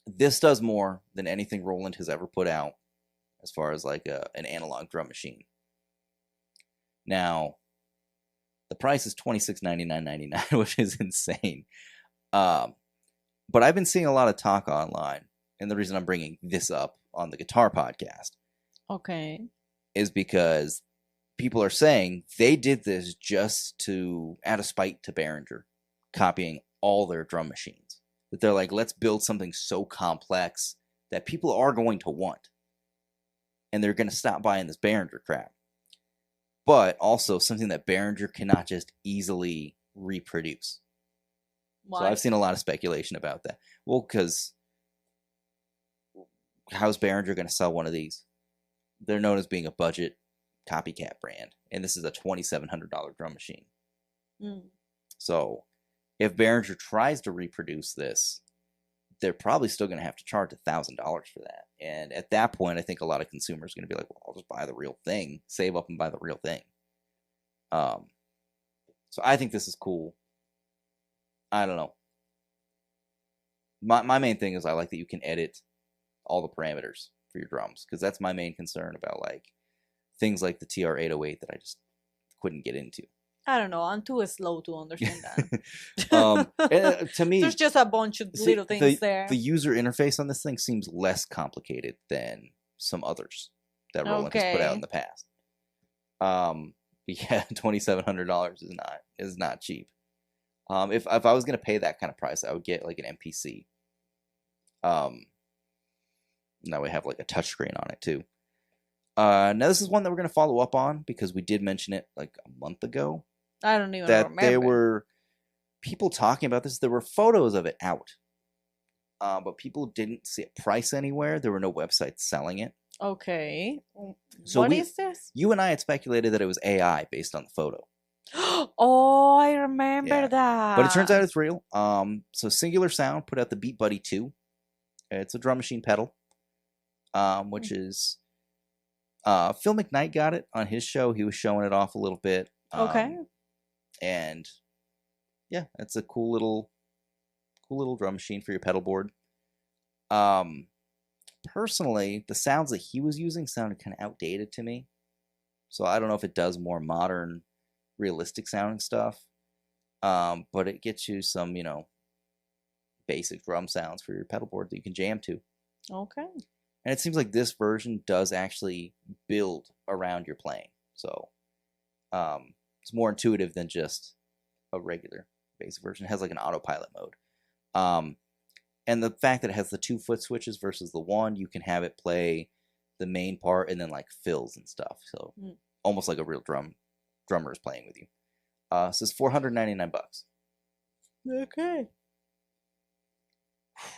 Speaker 1: this does more than anything Roland has ever put out as far as like an analog drum machine. Now, the price is $26.99.99, which is insane. But I've been seeing a lot of talk online, and the reason I'm bringing this up on the Guitar Podcast, is because people are saying they did this just to out of spite to Behringer, copying all their drum machines. That they're like, let's build something so complex that people are going to want, and they're going to stop buying this Behringer crap. But also something that Behringer cannot just easily reproduce. Why? So I've seen a lot of speculation about that. Well, because how's Behringer going to sell one of these? They're known as being a budget copycat brand, and this is a $2,700 drum machine. So if Behringer tries to reproduce this, they're probably still going to have to charge $1,000 for that. And at that point, I think a lot of consumers are going to be like, well, I'll just buy the real thing, save up and buy the real thing. So I think this is cool. I don't know. My main thing is I like that you can edit all the parameters for your drums, because that's my main concern about like things like the TR-808 that I just couldn't get into.
Speaker 2: I don't know. I'm too slow to understand that.
Speaker 1: To me,
Speaker 2: there's just a bunch of little things there.
Speaker 1: The user interface on this thing seems less complicated than some others that Roland has put out in the past. Yeah, $2,700 is not cheap. If I was gonna pay that kind of price, I would get like an MPC. Now we have like a touchscreen on it too. Now this is one that we're gonna follow up on because we did mention it like a month ago.
Speaker 2: I don't even remember.
Speaker 1: There were people talking about this. There were photos of it out, but people didn't see a price anywhere. There were no websites selling it.
Speaker 2: Okay.
Speaker 1: So
Speaker 2: what is this?
Speaker 1: You and I had speculated that it was AI based on the photo.
Speaker 2: Oh, I remember that.
Speaker 1: But it turns out it's real. So Singular Sound put out the Beat Buddy 2. It's a drum machine pedal, which is Phil McKnight got it on his show. He was showing it off a little bit.
Speaker 2: Okay.
Speaker 1: And yeah, it's a cool little drum machine for your pedal board. Personally, the sounds that he was using sounded kind of outdated to me. So I don't know if it does more modern, realistic sounding stuff. But it gets you some, basic drum sounds for your pedal board that you can jam to.
Speaker 2: Okay.
Speaker 1: And it seems like this version does actually build around your playing. So it's more intuitive than just a regular basic version. It has like an autopilot mode. And the fact that it has the 2 foot switches versus the 1, you can have it play the main part and then like fills and stuff. So almost like a real drummer is playing with you. So it's $499.
Speaker 2: Okay.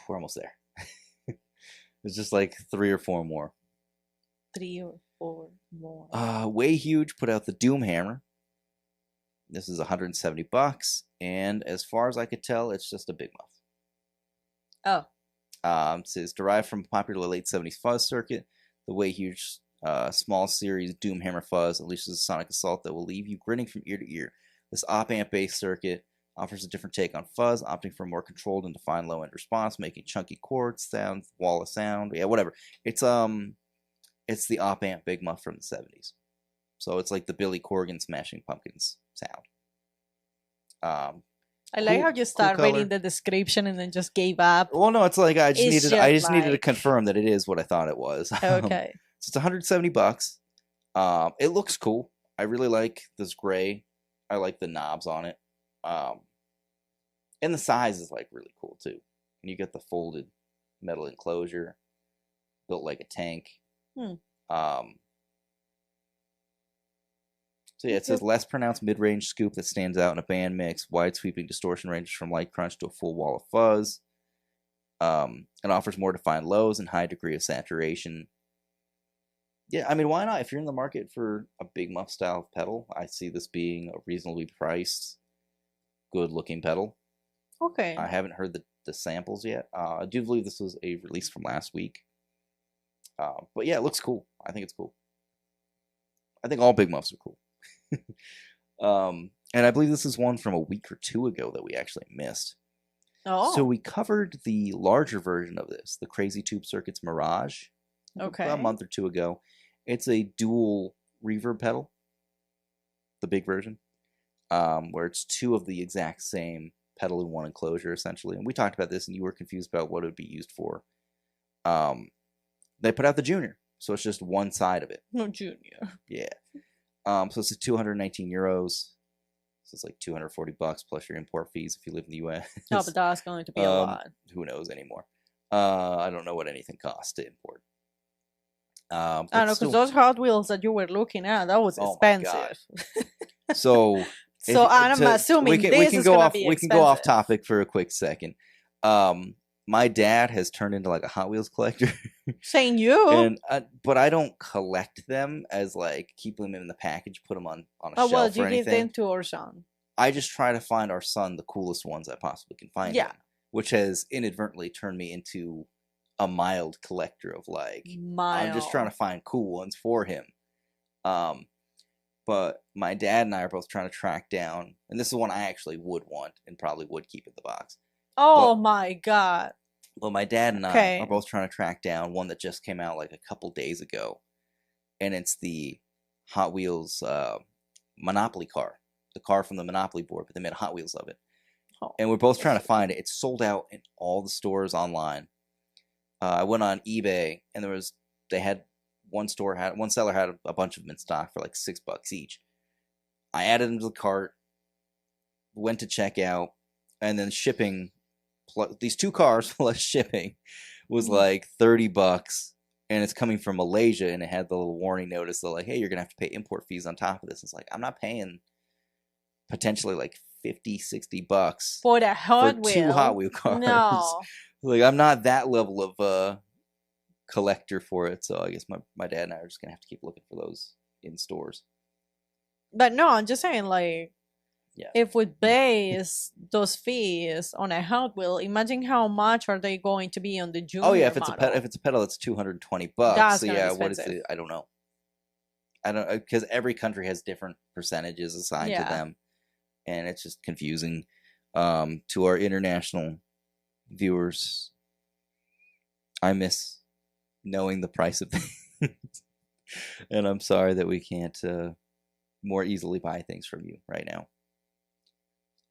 Speaker 1: We're almost there. It's just like 3 or 4 more.
Speaker 2: 3 or 4 more.
Speaker 1: Way Huge put out the Doom Hammer. This is $170, and as far as I could tell, it's just a Big Muff.
Speaker 2: Oh.
Speaker 1: It says derived from popular late 70s fuzz circuit, the Way Huge small series Doom Hammer Fuzz unleashes a sonic assault that will leave you grinning from ear to ear. This op-amp based circuit offers a different take on fuzz, opting for a more controlled and defined low-end response, making chunky chords sound, wall of sound, yeah, whatever. It's the op-amp Big Muff from the 70s. So it's like the Billy Corgan Smashing Pumpkins sound.
Speaker 2: I like how you start reading the description and then just gave up.
Speaker 1: Well, no, it's like I just needed to confirm that it is what I thought it was.
Speaker 2: Okay.
Speaker 1: So it's $170. It looks cool. I really like this gray. I like the knobs on it. And the size is like really cool too. And you get the folded metal enclosure, built like a tank.
Speaker 2: Hmm.
Speaker 1: So yeah, it says less pronounced mid-range scoop that stands out in a band mix, wide sweeping distortion ranges from light crunch to a full wall of fuzz. It offers more defined lows and high degree of saturation. Yeah, I mean, why not? If you're in the market for a big muff style pedal, I see this being a reasonably priced, good looking pedal.
Speaker 2: Okay.
Speaker 1: I haven't heard the samples yet. I do believe this was a release from last week. But yeah, it looks cool. I think it's cool. I think all big muffs are cool. And I believe this is one from a week or two ago that we actually missed.
Speaker 2: Oh.
Speaker 1: So we covered the larger version of this, the Crazy Tube Circuits Mirage,
Speaker 2: okay,
Speaker 1: about a month or two ago. It's a dual reverb pedal, the big version, where it's two of the exact same pedal in one enclosure, essentially. And we talked about this, and you were confused about what it would be used for. They put out the Junior, so it's just one side of it.
Speaker 2: No Junior.
Speaker 1: Yeah. So it's 219 euros. So it's like $240 plus your import fees if you live in the US.
Speaker 2: Oh, but that's going to be a lot.
Speaker 1: Who knows anymore? I don't know what anything costs to import.
Speaker 2: I know, because those Hot Wheels that you were looking at, that was expensive.
Speaker 1: So,
Speaker 2: I'm assuming this is going to be expensive.
Speaker 1: We can go off topic for a quick second. My dad has turned into like a Hot Wheels collector.
Speaker 2: Saying you.
Speaker 1: And but I don't collect them as like keep them in the package, put them on a shelf or anything.
Speaker 2: Well, you give them to our son.
Speaker 1: I just try to find our son the coolest ones I possibly can find.
Speaker 2: Yeah.
Speaker 1: Him, which has inadvertently turned me into a mild collector of like I'm just trying to find cool ones for him. But my dad and I are both trying to track down, and this is one I actually would want and probably would keep in the box.
Speaker 2: Oh my god.
Speaker 1: Well, my dad and I are both trying to track down one that just came out like a couple days ago. And it's the Hot Wheels Monopoly car. The car from the Monopoly board, but they made Hot Wheels of it. Oh. And we're both trying to find it. It's sold out in all the stores online. I went on eBay, and they had one seller had a bunch of them in stock for like $6 each. I added them to the cart, went to checkout, and then shipping. These two cars plus shipping was like $30, and it's coming from Malaysia, and it had the little warning notice that like, hey, you're gonna have to pay import fees on top of this. It's like, I'm not paying potentially like $50-$60
Speaker 2: for a Hot Wheel.
Speaker 1: Two Hot Wheel cars.
Speaker 2: No.
Speaker 1: Like, I'm not that level of collector for it, so I guess my dad and I are just gonna have to keep looking for those in stores.
Speaker 2: But no, I'm just saying, like,
Speaker 1: yeah,
Speaker 2: if we base those fees on a Hot Wheel, imagine how much are they going to be on the Junior?
Speaker 1: Oh yeah, if it's a pedal that's $220.
Speaker 2: That's
Speaker 1: so yeah, what is it? I don't know. I don't, because every country has different percentages assigned to them, and it's just confusing. To our international viewers, I miss knowing the price of things, and I'm sorry that we can't more easily buy things from you right now.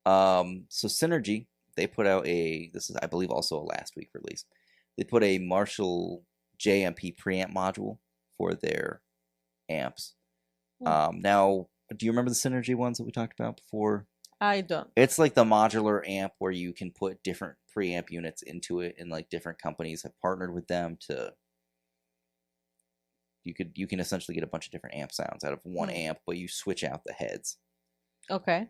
Speaker 1: So Synergy, they put out this is I believe also a last week release. They put a Marshall JMP preamp module for their amps. Now, do you remember the Synergy ones that we talked about before?
Speaker 2: I don't.
Speaker 1: It's like the modular amp where you can put different preamp units into it, and like different companies have partnered with them to. You can essentially get a bunch of different amp sounds out of one amp, but you switch out the heads.
Speaker 2: Okay.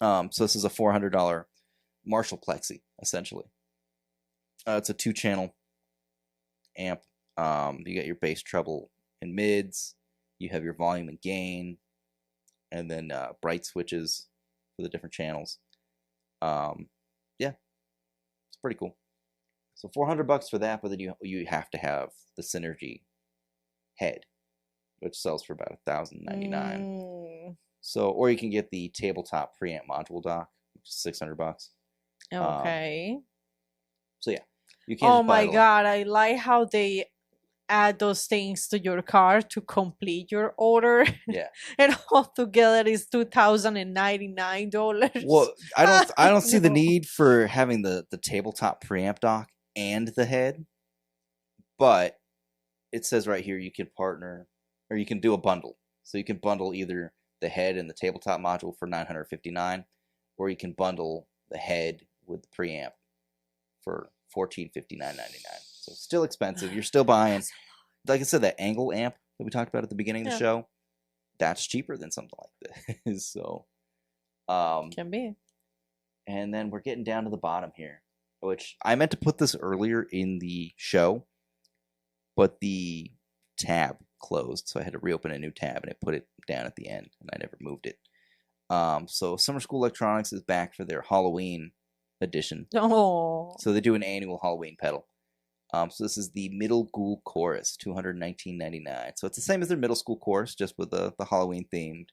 Speaker 1: So this is a $400 Marshall Plexi, essentially. It's a 2-channel amp. You got your bass, treble, and mids. You have your volume and gain, and then bright switches for the different channels. Yeah, it's pretty cool. So $400 for that, but then you have to have the Synergy head, which sells for about $1,099. So, or you can get the tabletop preamp module dock, which is $600.
Speaker 2: Okay.
Speaker 1: So yeah, you can't.
Speaker 2: Oh my god, I like how they add those things to your car to complete your order.
Speaker 1: Yeah.
Speaker 2: And altogether is $2,099.
Speaker 1: Well, I don't see the need for having the tabletop preamp dock and the head, but it says right here you can partner, or you can do a bundle. So you can bundle either the head and the tabletop module for $959, or you can bundle the head with the preamp for $1,459.99. So still expensive. You're still buying, like I said, that ENGL amp that we talked about at the beginning of the show. That's cheaper than something like this. So,
Speaker 2: can be.
Speaker 1: And then we're getting down to the bottom here, which I meant to put this earlier in the show, but the tab closed, so I had to reopen a new tab, and it put it down at the end, and I never moved it. So Summer School Electronics is back for their Halloween edition.
Speaker 2: Oh.
Speaker 1: So they do an annual Halloween pedal. So this is the Middle School Chorus, $219.99. So it's the same as their Middle School Chorus, just with the Halloween themed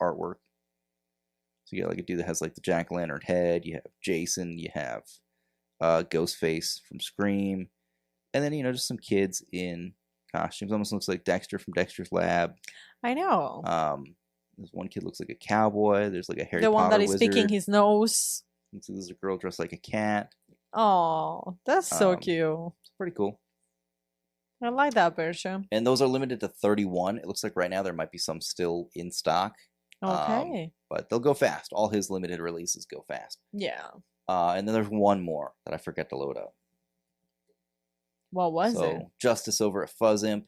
Speaker 1: artwork. So you got like a dude that has like the jack-o'-lantern head. You have Jason. You have Ghostface from Scream, and then just some kids in costumes. Almost looks like Dexter from Dexter's Lab.
Speaker 2: I know.
Speaker 1: There's one kid looks like a cowboy. There's like a Harry Potter
Speaker 2: the one that is
Speaker 1: wizard.
Speaker 2: picking his nose.
Speaker 1: So there's a girl dressed like a cat.
Speaker 2: Oh, that's so cute.
Speaker 1: It's pretty cool.
Speaker 2: I like that version.
Speaker 1: And those are limited to 31. It looks like right now there might be some still in stock.
Speaker 2: Okay.
Speaker 1: But they'll go fast. All his limited releases go fast.
Speaker 2: Yeah.
Speaker 1: And then there's one more that I forget to load up.
Speaker 2: What was it?
Speaker 1: Justice over at Fuzz Imp.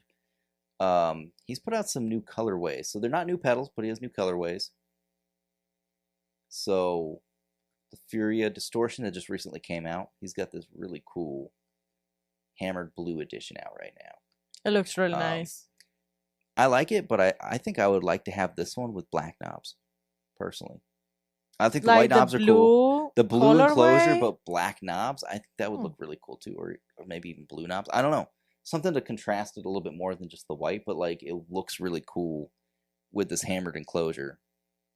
Speaker 1: He's put out some new colorways. So they're not new pedals, but he has new colorways. So the Furia Distortion that just recently came out, he's got this really cool hammered blue edition out right now.
Speaker 2: It looks really nice.
Speaker 1: I like it, but I think I would like to have this one with black knobs, personally. I think the white knobs are cool. The blue enclosure, but black knobs, I think that would look really cool too. Or maybe even blue knobs. I don't know. Something to contrast it a little bit more than just the white, but like it looks really cool with this hammered enclosure.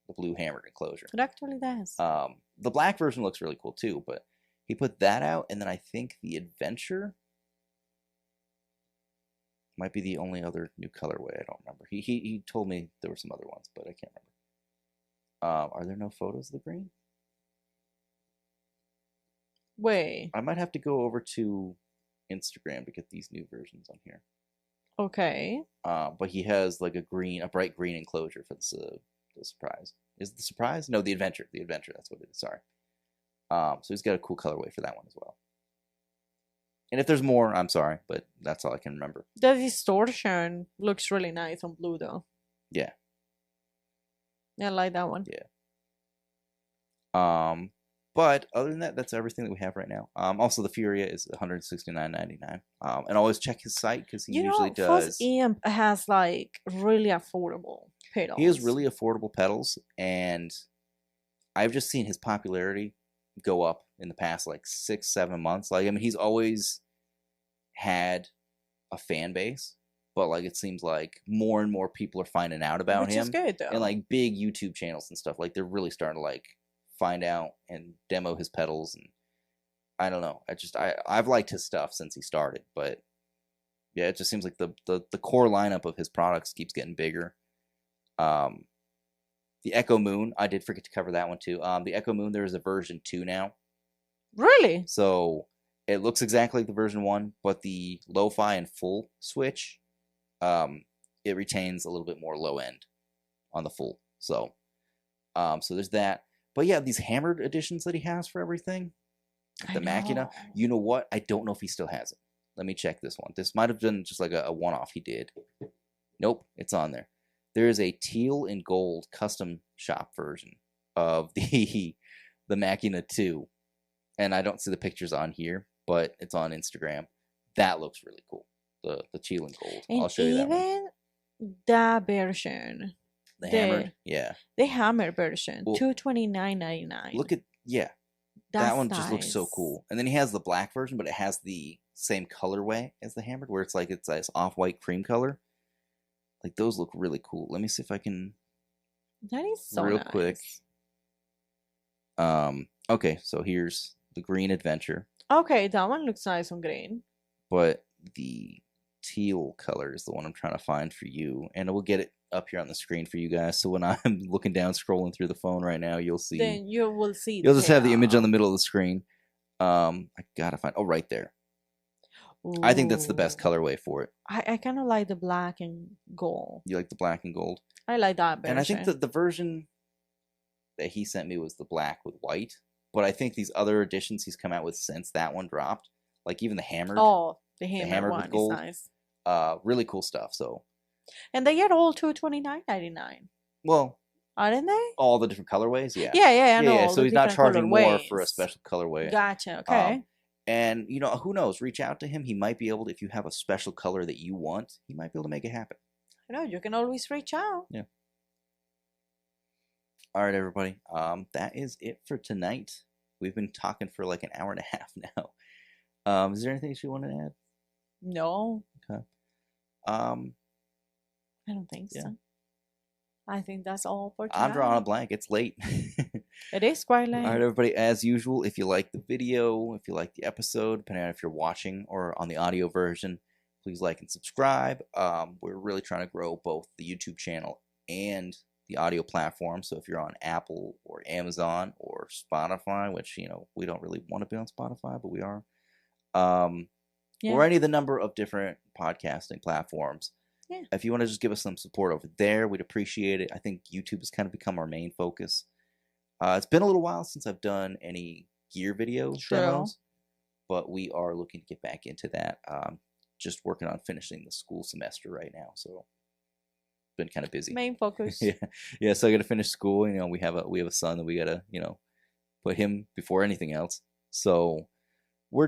Speaker 1: The blue hammered enclosure.
Speaker 2: It actually does.
Speaker 1: The black version looks really cool too, but he put that out, and then I think the Adventure might be the only other new colorway. I don't remember. He told me there were some other ones, but I can't remember. Are there no photos of the green?
Speaker 2: Wait.
Speaker 1: I might have to go over to Instagram to get these new versions on here.
Speaker 2: Okay.
Speaker 1: But he has like a bright green enclosure for the surprise. Is it the surprise? No, the Adventure. The Adventure, that's what it is. Sorry. So he's got a cool colorway for that one as well. And if there's more, I'm sorry, but that's all I can remember.
Speaker 2: The Distortion looks really nice on blue, though.
Speaker 1: Yeah.
Speaker 2: Yeah, I like that one.
Speaker 1: Yeah. But other than that, that's everything that we have right now. Also, the Furia is $169.99. And always check his site because he usually does.
Speaker 2: Fuzz Imp has like really affordable pedals.
Speaker 1: He has really affordable pedals, and I've just seen his popularity go up in the past like 6-7 months. Like, I mean, he's always had a fan base, but like it seems like more and more people are finding out about him.
Speaker 2: Which is good, though.
Speaker 1: And like big YouTube channels and stuff, like they're really starting to like find out and demo his pedals. And I don't know, I've liked his stuff since he started, but yeah, it just seems like the core lineup of his products keeps getting bigger. The Echo Moon, I did forget to cover that one too. The Echo Moon, there is a version 2 now.
Speaker 2: Really?
Speaker 1: So it looks exactly like the version 1, but the lo-fi and full switch, it retains a little bit more low end on the full. So there's that. But yeah, these hammered editions that he has for everything, the Machina, you know what? I don't know if he still has it. Let me check this one. This might have been just like a one-off he did. Nope, it's on there. There is a teal and gold custom shop version of the Machina 2. And I don't see the pictures on here, but it's on Instagram. That looks really cool. The teal and gold.
Speaker 2: And
Speaker 1: I'll show you that one.
Speaker 2: even that version.
Speaker 1: The hammered, yeah.
Speaker 2: The hammered version,
Speaker 1: well,
Speaker 2: $229.99.
Speaker 1: Look at, yeah. That one just looks so cool. And then he has the black version, but it has the same colorway as the hammered, where it's like it's this off-white cream color. Like, those look really cool. Let me see if I can...
Speaker 2: That is so
Speaker 1: real
Speaker 2: nice.
Speaker 1: Quick. Okay, so here's the green Adventure.
Speaker 2: Okay, that one looks nice on green.
Speaker 1: But the teal color is the one I'm trying to find for you. And we'll get it up here on the screen for you guys. So when I'm looking down, scrolling through the phone right now, you'll see...
Speaker 2: Then you will see
Speaker 1: You'll just have the image on the middle of the screen. I gotta find... Oh, right there. Ooh. I think that's the best colorway for it.
Speaker 2: I kind of like the black and gold.
Speaker 1: You like the black and gold?
Speaker 2: I like that version.
Speaker 1: And I think that the version that he sent me was the black with white. But I think these other editions he's come out with since that one dropped, like even the hammered.
Speaker 2: Oh, The hammer
Speaker 1: hammered
Speaker 2: one
Speaker 1: with gold.
Speaker 2: is nice.
Speaker 1: Really cool stuff. So,
Speaker 2: And they get all $229.99.
Speaker 1: well,
Speaker 2: aren't they?
Speaker 1: All the different colorways, yeah.
Speaker 2: Yeah, I know.
Speaker 1: Yeah.
Speaker 2: all
Speaker 1: So
Speaker 2: the
Speaker 1: he's not
Speaker 2: different
Speaker 1: charging more for a
Speaker 2: colorways.
Speaker 1: special colorway.
Speaker 2: Gotcha. Okay.
Speaker 1: And you know, who knows? Reach out to him. He might be able to, if you have a special color that you want, he might be able to make it happen.
Speaker 2: I know, you can always reach out.
Speaker 1: Yeah. All right, everybody. That is it for tonight. We've been talking for like an hour and a half now. Is there anything you want to add?
Speaker 2: No.
Speaker 1: Okay.
Speaker 2: I don't think so. I think that's all for tonight.
Speaker 1: I'm drawing a blank. It's late.
Speaker 2: It is quite late.
Speaker 1: All right, everybody. As usual, if you like the video, if you like the episode, depending on if you're watching or on the audio version, please like and subscribe. We're really trying to grow both the YouTube channel and the audio platform. So if you're on Apple or Amazon or Spotify, which, you know, we don't really want to be on Spotify, but we are, or any of the number of different podcasting platforms.
Speaker 2: Yeah.
Speaker 1: If you want to just give us some support over there, we'd appreciate it. I think YouTube has kind of become our main focus. It's been a little while since I've done any gear video demos, but we are looking to get back into that. Just working on finishing the school semester right now, so been kind of busy.
Speaker 2: Main focus.
Speaker 1: Yeah. So I got to finish school. You know, we have a son that we got to, you know, put him before anything else. So we're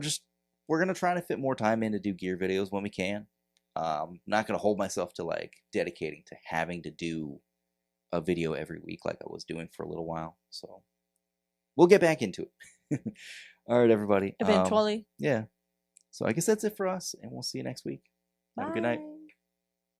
Speaker 1: gonna try to fit more time in to do gear videos when we can. Not gonna hold myself to like dedicating to having to do a video every week like I was doing for a little while. So we'll get back into it. All right, everybody.
Speaker 2: Eventually.
Speaker 1: Yeah. So I guess that's it for us, and we'll see you next week. Have a good night.